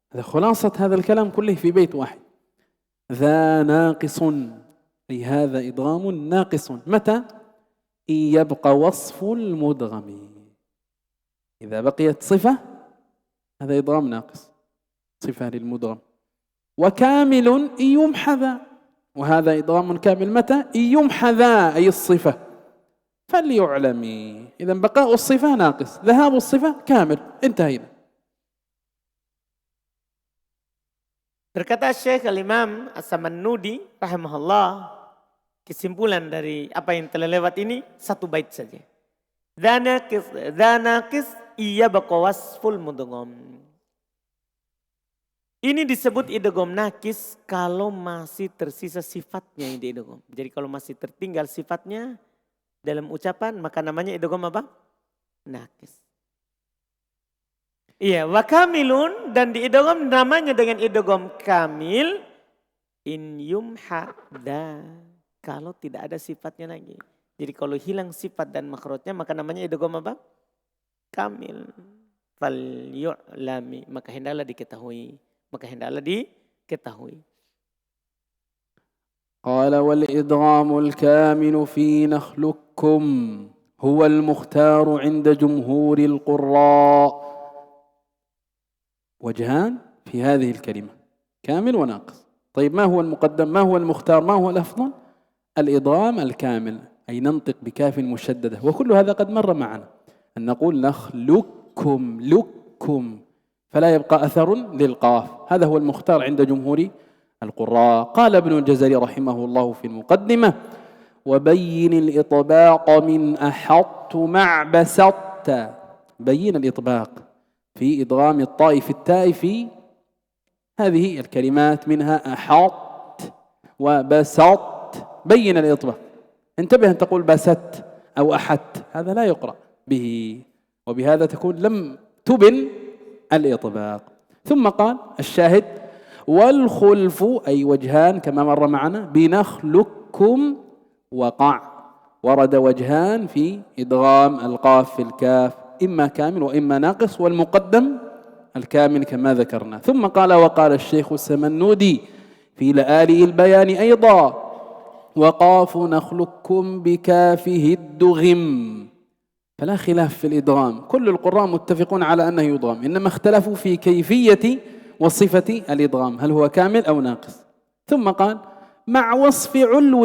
هذا خلاصة هذا الكلام كله في بيت واحد. ذا ناقص أي هذا إدغام ناقص. متى؟ إن يبقى وصف المدغم. إذا بقيت صفة هذا إدغام ناقص، صفة للمدغم. وكامل إن يمحذا، وهذا إدغام كامل. متى؟ إن يمحذا أي الصفة. فليعلم إذا بقاء الصفة ناقص، ذهاب الصفة كامل. انتهينا. Berkata Syekh Al-Imam As-Samannudi rahimahullah, kesimpulan dari apa yang telah lewat ini satu bait saja. Dzanaqis iya baqawasful mudgham. Ini disebut idgham nakis kalau masih tersisa sifatnya yang diidgham. Jadi kalau masih tertinggal sifatnya dalam ucapan maka namanya idgham apa? Nakis. Iya, wa kamilun dan diidgham namanya dengan idgham kamil in yumhada kalau tidak ada sifatnya lagi. Jadi kalau hilang sifat dan makhrajnya maka namanya idgham apa? Kamil. Fal yu'lami, maka hendaklah diketahui. Maka hendaklah diketahui. قال والإدغام الكامل في نخلكم هو المختار عند جمهور القراء. وجهان في هذه الكلمة، كامل وناقص. طيب ما هو المقدم؟ ما هو المختار؟ ما هو الأفضل؟ الإدغام الكامل، أي ننطق بكاف مشددة. وكل هذا قد مر معنا أن نقول نخلكم لكم فلا يبقى أثر للقاف. هذا هو المختار عند جمهور القراء. قال ابن الجزري رحمه الله في المقدمة وبين الإطباق من أحط مع بسطت بين الإطباق في إدغام الطاء في التاء في هذه الكلمات، منها أحط وبسط، بين الإطباق. انتبه أن تقول بسط أو أحت، هذا لا يقرأ به، وبهذا تكون لم تبن الإطباق. ثم قال الشاهد: والخلف أي وجهان كما مر معنا بنخلقكم وقع. ورد وجهان في إدغام القاف في الكاف، إما كامل وإما ناقص، والمقدم الكامل كما ذكرنا. ثم قال: وقال الشيخ السمنودي في لآلئ البيان أيضا: وقاف نخلقكم بكافه الدغم. فلا خلاف في الإدغام، كل القراء متفقون على أنه يدغم، إنما اختلفوا في كيفية وصفة الإدغام، هل هو كامل أو ناقص. ثم قال: مع وصف علو،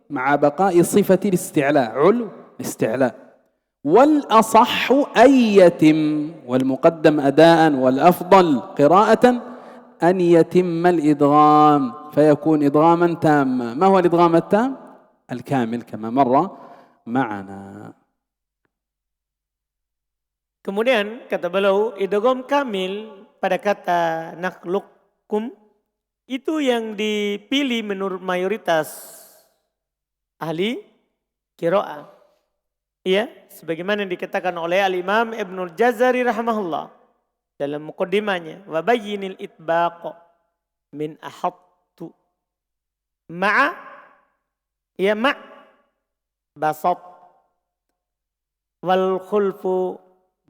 مع بقاء صفة الاستعلاء، علو الاستعلاء. والأصح أن يتم، والمقدم أداء والأفضل قراءة أن يتم الإدغام فيكون إدغاما تاما. ما هو الإدغام التام؟ الكامل كما مر معنا. Kemudian kata beliau, idgham kamil pada kata nakhluqkum itu yang dipilih menurut mayoritas ahli qiraah. Iya, sebagaimana yang dikatakan oleh Al-Imam Ibnul Jazari rahimahullah dalam muqaddimahnya, wa bayyinil itbaq min ahattu ma'a ya ma' basat wal khulfu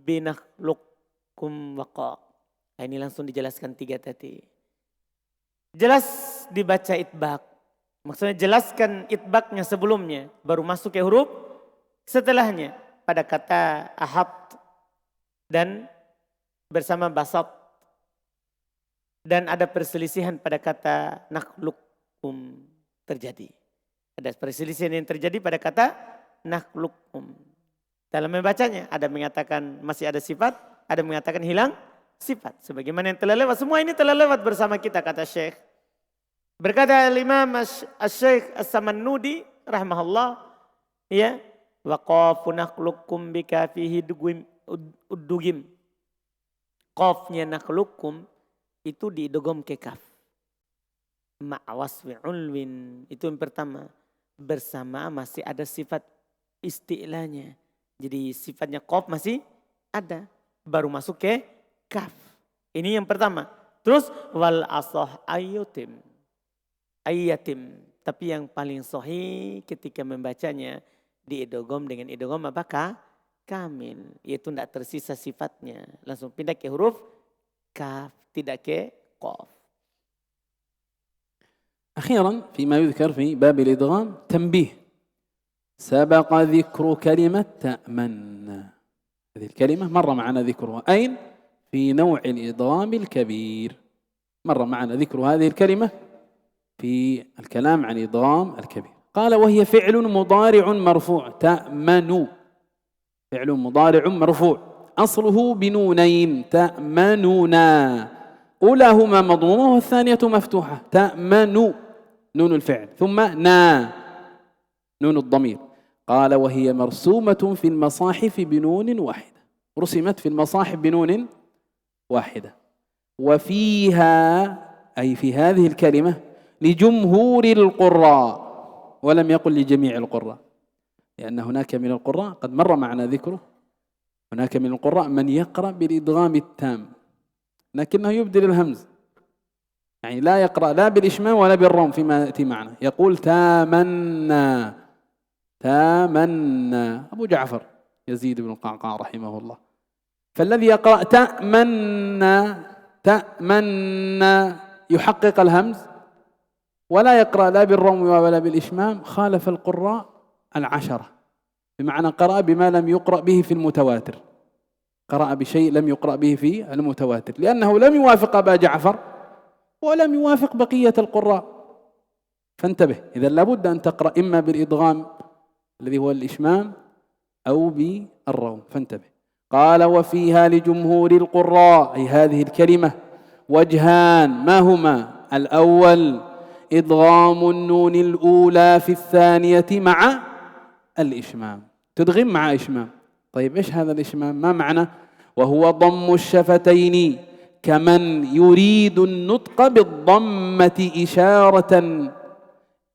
binakhluqkum waqa. Nah, ini langsung dijelaskan 3 tadi. Jelas dibaca itbaq. Maksudnya jelaskan itbaqnya sebelumnya, baru masuk ke huruf setelahnya pada kata ahad dan bersama basat. Dan ada perselisihan pada kata nakhluqkum terjadi. Ada perselisihan yang terjadi pada kata nakhluqkum. Dalam membacanya ada mengatakan masih ada sifat, ada mengatakan hilang sifat. Sebagaimana yang telah lewat, semua ini telah lewat bersama kita kata Syekh. Berkata Imam Syekh As-Samannudi rahimahullah, ya, waqafu nakhluqkum bikafihi dugim. Qafnya nakhluqkum itu diidgham ke kaf. Ma'wasfi ulwin, itu yang pertama. Bersama masih ada sifat isti'lanya. Jadi sifatnya qaf masih ada, baru masuk ke kaf. Ini yang pertama. Terus wal asah ayatim. Tapi yang paling sahih ketika membacanya diidgham dengan idgham apakah? Kamil. Yaitu tidak tersisa sifatnya. Langsung pindah ke huruf kaf, tidak ke qaf. أخيرا فيما يذكر في باب الإدغام تنبيه: سبق ذكر كلمة تأمن. هذه الكلمة مر معنا ذكرها أين؟ في نوع الإدغام الكبير، مر معنا ذكر هذه الكلمة في الكلام عن إدغام الكبير. قال: وهي فعل مضارع مرفوع. تأمن فعل مضارع مرفوع أصله بنونين، تأمننا، أولاهما مضمومة والثانية مفتوحة. تأمن نون الفعل، ثم نا نون الضمير. قال: وهي مرسومة في المصاحف بنون واحدة، رسمت في المصاحف بنون واحدة. وفيها أي في هذه الكلمة لجمهور القراء، ولم يقل لجميع القراء، لأن هناك من القراء قد مر معنا ذكره، هناك من القراء من يقرأ بالإدغام التام لكنه يبدل الهمز، يعني لا يقرأ لا بالإشمام ولا بالروم فيما يأتي معنا، يقول تامنا تامنا. أبو جعفر يزيد بن القعقاع رحمه الله. فالذي يقرأ تأمنا تأمنا يحقق الهمز ولا يقرأ لا بالروم ولا بالإشمام، خالف القراء 10، بمعنى قرأ بما لم يقرأ به في المتواتر، قرأ بشيء لم يقرأ به في المتواتر، لأنه لم يوافق أبا جعفر ولم يوافق بقية القراء. فانتبه، إذا لابد أن تقرأ إما بالإدغام الذي هو الإشمام أو بالروم، فانتبه. قال: وفيها لجمهور القراء أي هذه الكلمة وجهان، ما هما؟ الأول إدغام النون الأولى في الثانية مع الإشمام، تدغم مع إشمام. طيب إيش هذا الإشمام؟ ما معنى وهو ضم الشفتين كمن يريد النطق بالضمة إشارة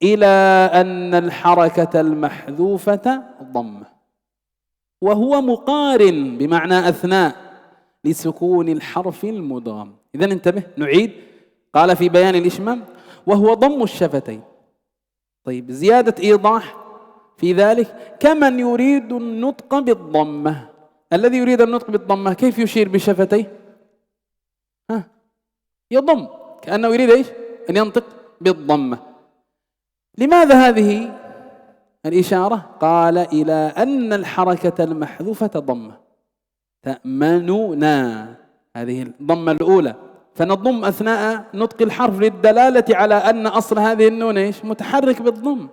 إلى أن الحركة المحذوفة ضمة، وهو مقارن بمعنى أثناء لسكون الحرف المدغم. إذن انتبه، نعيد. قال في بيان الإشمام وهو ضم الشفتين. طيب زيادة إيضاح في ذلك كمن يريد النطق بالضمة. الذي يريد النطق بالضمة كيف يشير بشفتيه؟ يضم، كأنه يريد إيش؟ أن ينطق بالضمة. لماذا هذه الإشارة؟ قال إلى أن الحركة المحذوفة ضمة. تأمننا، هذه الضمة الأولى، فنضم أثناء نطق الحرف للدلالة على أن أصل هذه النون إيش؟ متحرك بالضم،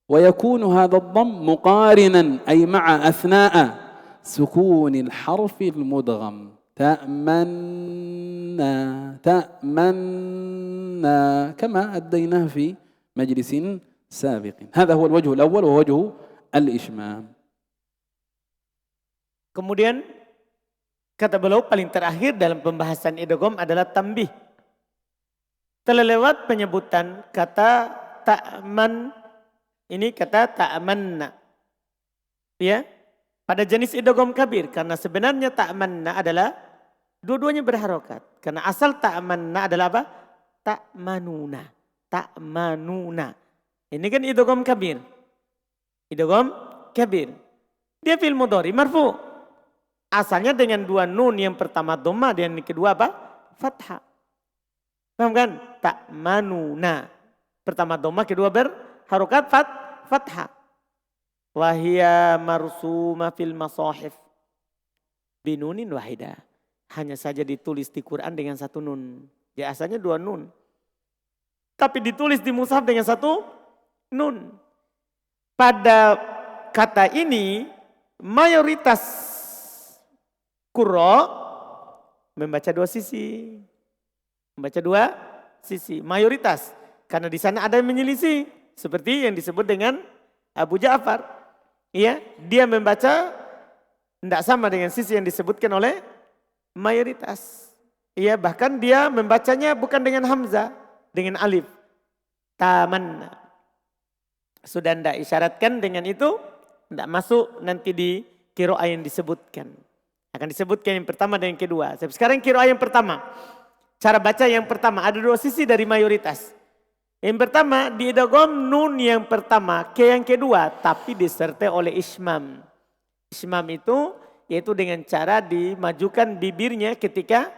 ويكون هذا الضم مقارنا أي مع أثناء سكون الحرف المدغم. تأمنا تأمنا كما أديناه في مجلس سابق. هذا هو الوجه الأول ووجه الإشمام. Kemudian kata beliau paling terakhir dalam pembahasan idgham adalah tambih. Telah lewat penyebutan kata ta'man, ini kata ta'manna. Ya, pada jenis idgham kabir, karena sebenarnya ta'manna adalah dua-duanya berharokat. Karena asal ta'manna adalah apa? Ta'manuna. Ta'manuna. Ini kan idgham kabir. Idgham kabir. Dia fi'il mudhari marfu. Asalnya dengan dua nun, yang pertama dhamma dan yang kedua apa? Fathah. Paham kan? Ta'manuna. Pertama dhamma, kedua berharokat fathah. Wahia marsuma fil masahif binunin wahidah. Hanya saja ditulis di Quran dengan satu nun. Ya asalnya dua nun. Tapi ditulis di mushaf dengan satu nun. Pada kata ini mayoritas qurra membaca dua sisi. Membaca dua sisi. Mayoritas. Karena di sana ada yang menyelisih. Seperti yang disebut dengan Abu Ja'far. Ya, dia membaca tidak sama dengan sisi yang disebutkan oleh mayoritas. Ya, bahkan dia membacanya bukan dengan hamzah, dengan alif. Tamanna. Sudah tidak isyaratkan dengan itu, tidak masuk nanti di qiraah yang disebutkan. Akan disebutkan yang pertama dan yang kedua. Sekarang qiraah yang pertama. Cara baca yang pertama, ada dua sisi dari mayoritas. Yang pertama, di idgham nun yang pertama ke yang kedua, tapi disertai oleh ismam. Ismam itu yaitu dengan cara dimajukan bibirnya ketika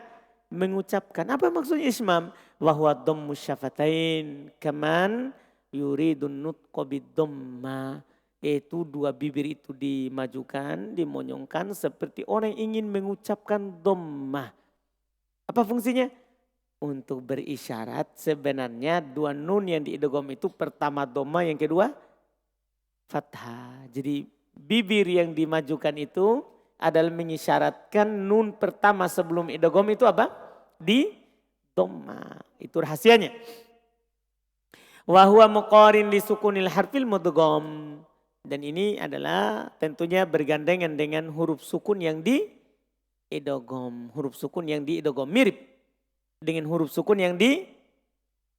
mengucapkan. Apa maksudnya ismam? Wahwa dhammu syafatain kaman yuridun nutqa bid-dhamma. Yaitu dua bibir itu dimajukan, dimonyongkan seperti orang ingin mengucapkan dhammah. Apa fungsinya? Untuk berisyarat sebenarnya dua nun yang diidgham itu pertama dhamma, yang kedua fathah. Jadi bibir yang dimajukan itu adalah mengisyaratkan nun pertama sebelum idgham itu apa? Di dhamma. Itu rahasianya. Wa huwa muqarin li sukunil harfil mudgham. Dan ini adalah tentunya bergandengan dengan huruf sukun yang di idgham. Huruf sukun yang di idgham mirip dengan huruf sukun yang di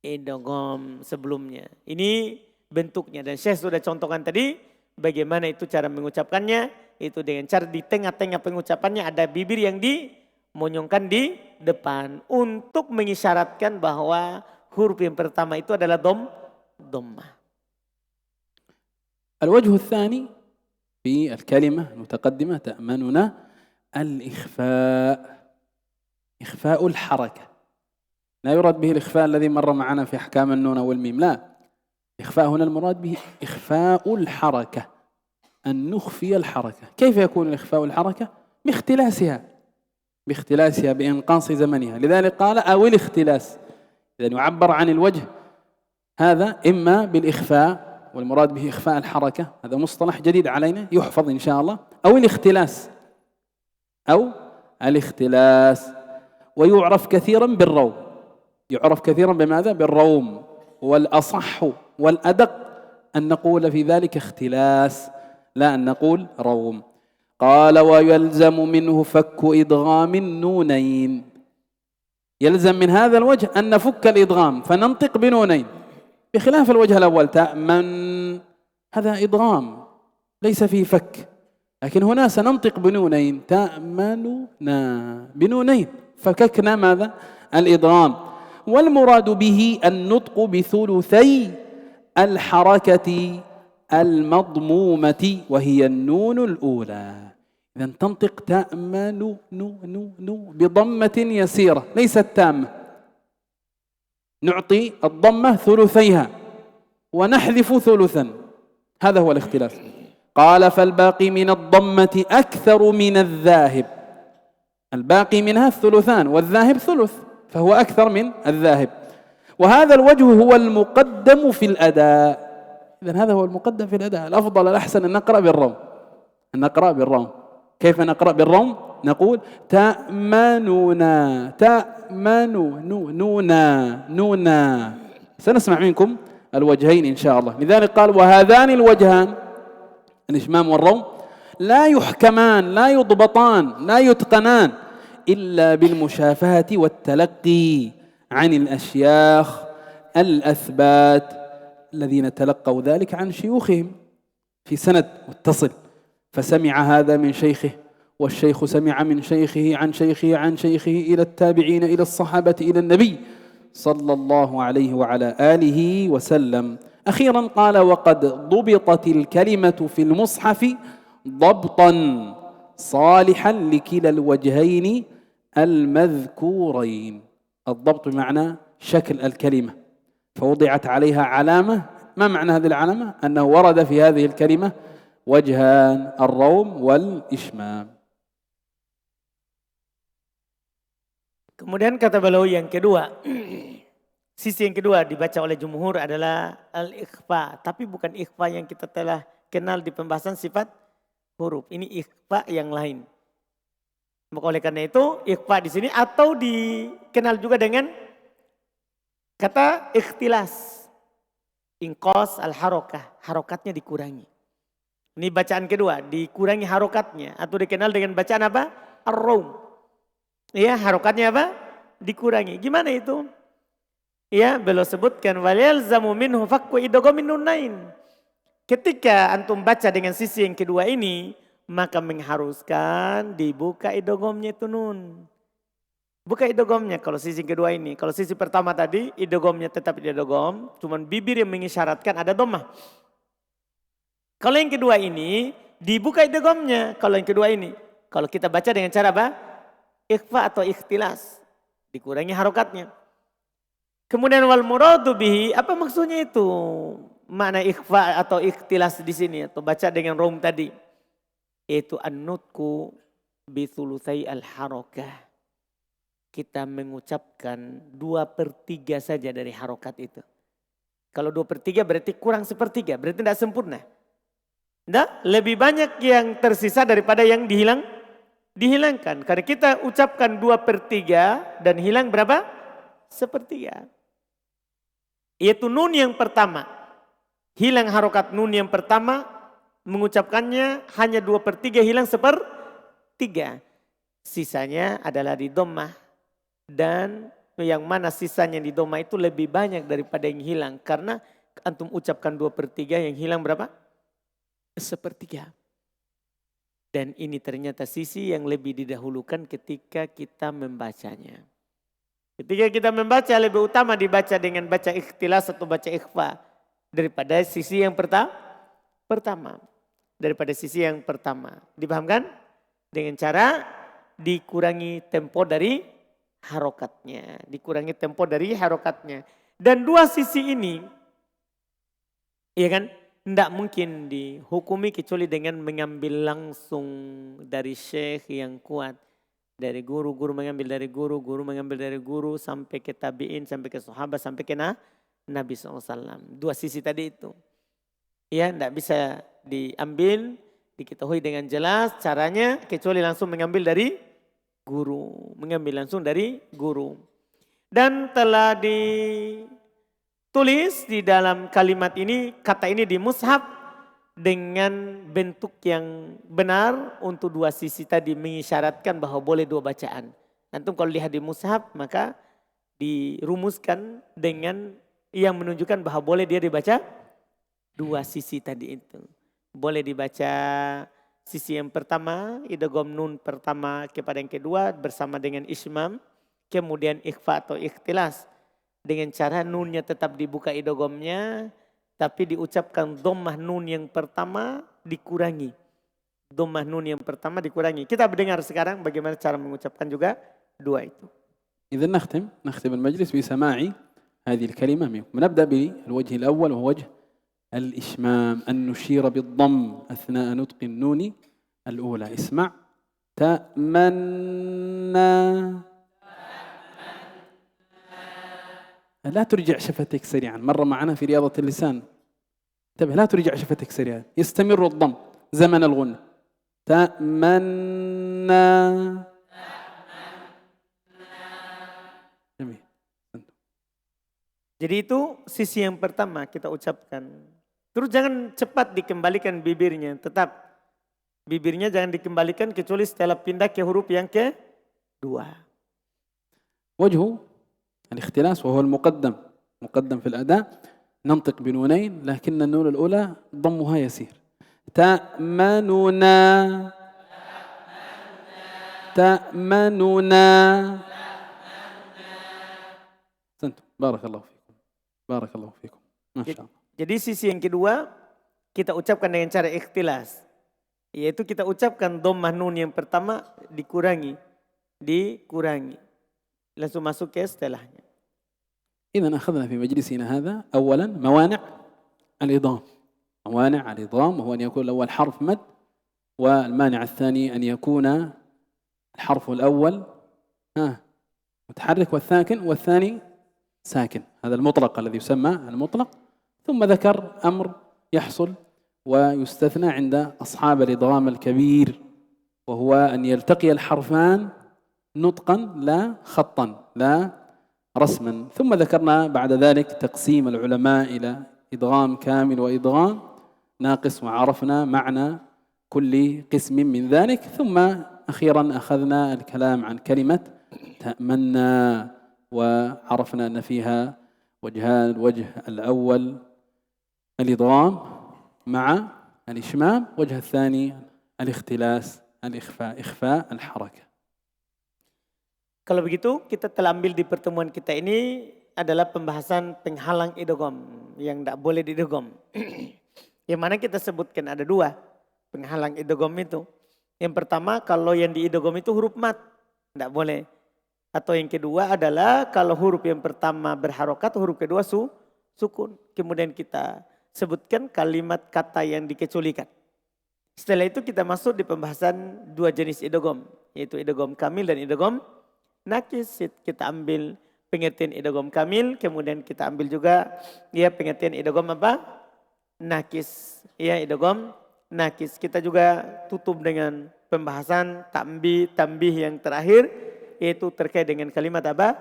idgham sebelumnya. Ini bentuknya dan Syekh sudah contohkan tadi bagaimana itu cara mengucapkannya. Itu dengan cara di tengah-tengah pengucapannya ada bibir yang dimonyongkan di depan untuk mengisyaratkan bahwa huruf yang pertama itu adalah dhammah. الوجه الثاني في الكلمة المتقدمة تأمننا الإخفاء. إخفاء الحركة. لا يراد به الإخفاء الذي مر معنا في أحكام النون والميم، لا. إخفاء هنا المراد به إخفاء الحركة، أن نخفي الحركة. كيف يكون الإخفاء الحركة؟ باختلاسها بإنقاص زمنها. لذلك قال أو الاختلاس. إذن يعبر عن الوجه هذا إما بالإخفاء، والمراد به إخفاء الحركة، هذا مصطلح جديد علينا يحفظ إن شاء الله، أو الاختلاس ويعرف كثيرا بالروم. يعرف كثيرا بماذا؟ بالروم. والأصح والأدق أن نقول في ذلك اختلاس لا أن نقول روم. قال ويلزم منه فك إدغام النونين. يلزم من هذا الوجه أن نفك الإدغام فننطق بنونين، بخلاف الوجه الأول تأمن، هذا إدغام ليس فيه فك، لكن هنا سننطق بنونين، تأمننا بنونين، فككنا ماذا؟ الإدغام. والمراد به النطق بثلثي الحركة المضمومة وهي النون الأولى. إذا تنطق تأمن نو بضمة يسيرة ليست تامة، نعطي الضمة ثلثيها ونحذف ثلثا، هذا هو الاختلاف. قال فالباقي من الضمة أكثر من الذاهب، الباقي منها الثلثان والذاهب ثلث، فهو أكثر من الذاهب. وهذا الوجه هو المقدم في الأداء. إذن هذا هو المقدم في الأداء. الأفضل الأحسن أن نقرأ بالروم، أن نقرأ بالروم. كيف نقرأ بالروم؟ نقول تأمنونا، نونا. سنسمع منكم الوجهين إن شاء الله. لذلك قال وهذان الوجهان الإشمام والروم لا يحكمان، لا يضبطان، لا يتقنان إلا بالمشافهة والتلقي عن الأشياخ الأثبات الذين تلقوا ذلك عن شيوخهم في سند متصل، فسمع هذا من شيخه والشيخ سمع من شيخه عن شيخه عن شيخه إلى التابعين إلى الصحابة إلى النبي صلى الله عليه وعلى آله وسلم. أخيرا قال وقد ضبطت الكلمة في المصحف ضبطا صالحا لكلا الوجهين المذكورين. الضبط بمعنى شكل الكلمة، فوضعت عليها علامة. ما معنى هذه العلامة؟ أنه ورد في هذه الكلمة وجهان، الروم والإشمام. Kemudian kata beliau yang kedua, sisi yang kedua dibaca oleh jumhur adalah al-ikhfa. Tapi bukan ikhfa yang kita telah kenal di pembahasan sifat huruf. Ini ikhfa yang lain. Maka oleh karena itu ikhfa di sini atau dikenal juga dengan kata ikhtilas. Inqas al-harokah, harokatnya dikurangi. Ini bacaan kedua, dikurangi harokatnya atau dikenal dengan bacaan apa? Ar-rum. Ya, harokatnya apa? Dikurangi. Gimana itu? Ya, beliau sebutkan walyalzamu minhu fakku idghamin nunain. Ketika antum baca dengan sisi yang kedua ini, maka mengharuskan dibuka idghamnya itu nun. Buka idghamnya kalau sisi kedua ini. Kalau sisi pertama tadi idghamnya tetap idgham, cuman bibir yang mengisyaratkan ada dhammah. Kalau yang kedua ini dibuka idghamnya. Kalau yang kedua ini, kalau kita baca dengan cara apa? Ikhfa atau ikhtilas, dikurangi harokatnya. Kemudian wal muradu bihi, apa maksudnya itu? Makna ikhfa atau ikhtilas di sini atau baca dengan rom tadi. Itu an-nutku bi thulutsai al-harakah. Kita mengucapkan 2/3 saja dari harokat itu. Kalau 2/3 berarti kurang 1/3, berarti tidak sempurna. Tidak, lebih banyak yang tersisa daripada yang dihilangkan. Karena kita ucapkan 2/3 dan hilang berapa? 1/3. Yaitu nun yang pertama. Hilang harokat nun yang pertama, mengucapkannya hanya 2/3, hilang 1/3. Sisanya adalah di dhammah. Dan yang mana sisanya di dhammah itu lebih banyak daripada yang hilang. Karena antum ucapkan 2/3, yang hilang berapa? 1/3. Dan ini ternyata sisi yang lebih didahulukan ketika kita membacanya. Ketika kita membaca lebih utama dibaca dengan baca ikhtilas atau baca ikhfa. Daripada sisi yang pertama. Daripada sisi yang pertama. Dipahamkan? Dengan cara dikurangi tempo dari harokatnya. Dikurangi tempo dari harokatnya. Dan dua sisi ini, iya kan? Tidak mungkin dihukumi kecuali dengan mengambil langsung dari syekh yang kuat. Dari guru, guru mengambil dari guru, guru mengambil dari guru, sampai ke tabi'in, sampai ke sahabat, sampai ke Nabi SAW. Dua sisi tadi itu. Ya, tidak bisa diambil, diketahui dengan jelas caranya, kecuali langsung mengambil dari guru. Mengambil langsung dari guru. Dan telah tulis di dalam kalimat ini, kata ini di mushaf dengan bentuk yang benar untuk dua sisi tadi mengisyaratkan bahwa boleh dua bacaan. Antum kalau lihat di mushaf maka dirumuskan dengan yang menunjukkan bahwa boleh dia dibaca dua sisi tadi itu. Boleh dibaca sisi yang pertama, idgham nun pertama kepada yang kedua bersama dengan ismam, kemudian ikhfa atau ikhtilas. Dengan cara nunnya tetap dibuka idghamnya, tapi diucapkan dhammah nun yang pertama dikurangi. Dhammah nun yang pertama dikurangi. Kita mendengar sekarang bagaimana cara mengucapkan juga dua itu. إذا نختم المجلس بسماع هذه الكلمة منكم. نبدأ بالوجه الأول وهو وجه الإشمام، أن نشير بالضم أثناء نطق النون الأولى. اسمع: تأمنا. لا ترجع شفتيك سريعا، مرة معنا في رياضة اللسان. انتبه، لا ترجع شفتيك سريعا، يستمر الضم زمن الغنة. تأمنا. جميل. Jadi itu sisi yang pertama kita ucapkan. Terus jangan cepat dikembalikan bibirnya, tetap bibirnya jangan dikembalikan kecuali setelah pindah ke huruf yang kedua. وجه الاختلاس وهو المقدم في الأداء، ننطق بنونين لكن النون الأولى ضمها يسير. تأمننا تأمننا. بارك الله فيكم، بارك الله فيكم، ما شاء الله. Jadi sisi yang kedua kita ucapkan dengan cara ikhtilas. Yaitu kita ucapkan dhammah nun yang pertama dikurangi. Langsung masuk ke setelahnya. إذا أخذنا في مجلسنا هذا أولا موانع الإضغام. موانع الإضغام وهو أن يكون الأول حرف مد، والمانع الثاني أن يكون الحرف الأول متحرك والثاني ساكن. هذا المطلق الذي يسمى المطلق. ثم ذكر أمر يحصل ويستثنى عند أصحاب الإضغام الكبير، وهو أن يلتقي الحرفان نطقا لا خطا لا رسما. ثم ذكرنا بعد ذلك تقسيم العلماء إلى إدغام كامل وإدغام ناقص، وعرفنا معنى كل قسم من ذلك. ثم أخيرا أخذنا الكلام عن كلمة تأمنا، وعرفنا أن فيها وجهان: الوجه الأول الإضغام مع الإشمام، وجه الثاني الاختلاس إخفاء الحركة. Kalau begitu kita telah ambil di pertemuan kita ini adalah pembahasan penghalang idgham yang tidak boleh diidgham. Yang mana kita sebutkan ada dua penghalang idgham itu. Yang pertama kalau yang diidgham itu huruf mat, tidak boleh. Atau yang kedua adalah kalau huruf yang pertama berharokat, huruf kedua sukun. Kemudian kita sebutkan kalimat kata yang dikecualikan. Setelah itu kita masuk di pembahasan dua jenis idgham, yaitu idgham kamil dan idgham nakis. Kita ambil pengertian idgham kamil, kemudian kita ambil juga pengertian idgham apa? Nakis. Ya, idgham nakis. Kita juga tutup dengan pembahasan tambih yang terakhir, yaitu terkait dengan kalimat apa?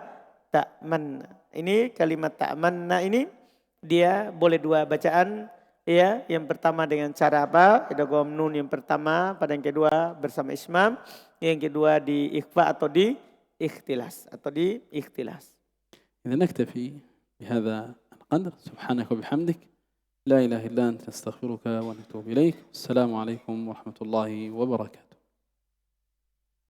Ta'manna. Ini kalimat ta'manna ini dia boleh dua bacaan. Ya, yang pertama dengan cara apa? Idgham nun yang pertama pada yang kedua bersama ismam, yang kedua di ikhfa atau di ikhtilas إذا نكتفي بهذا القدر. سبحانك وبحمدك، لا إله إلا أنت، نستغفرك ونتوب إليك. السلام عليكم ورحمة الله وبركاته.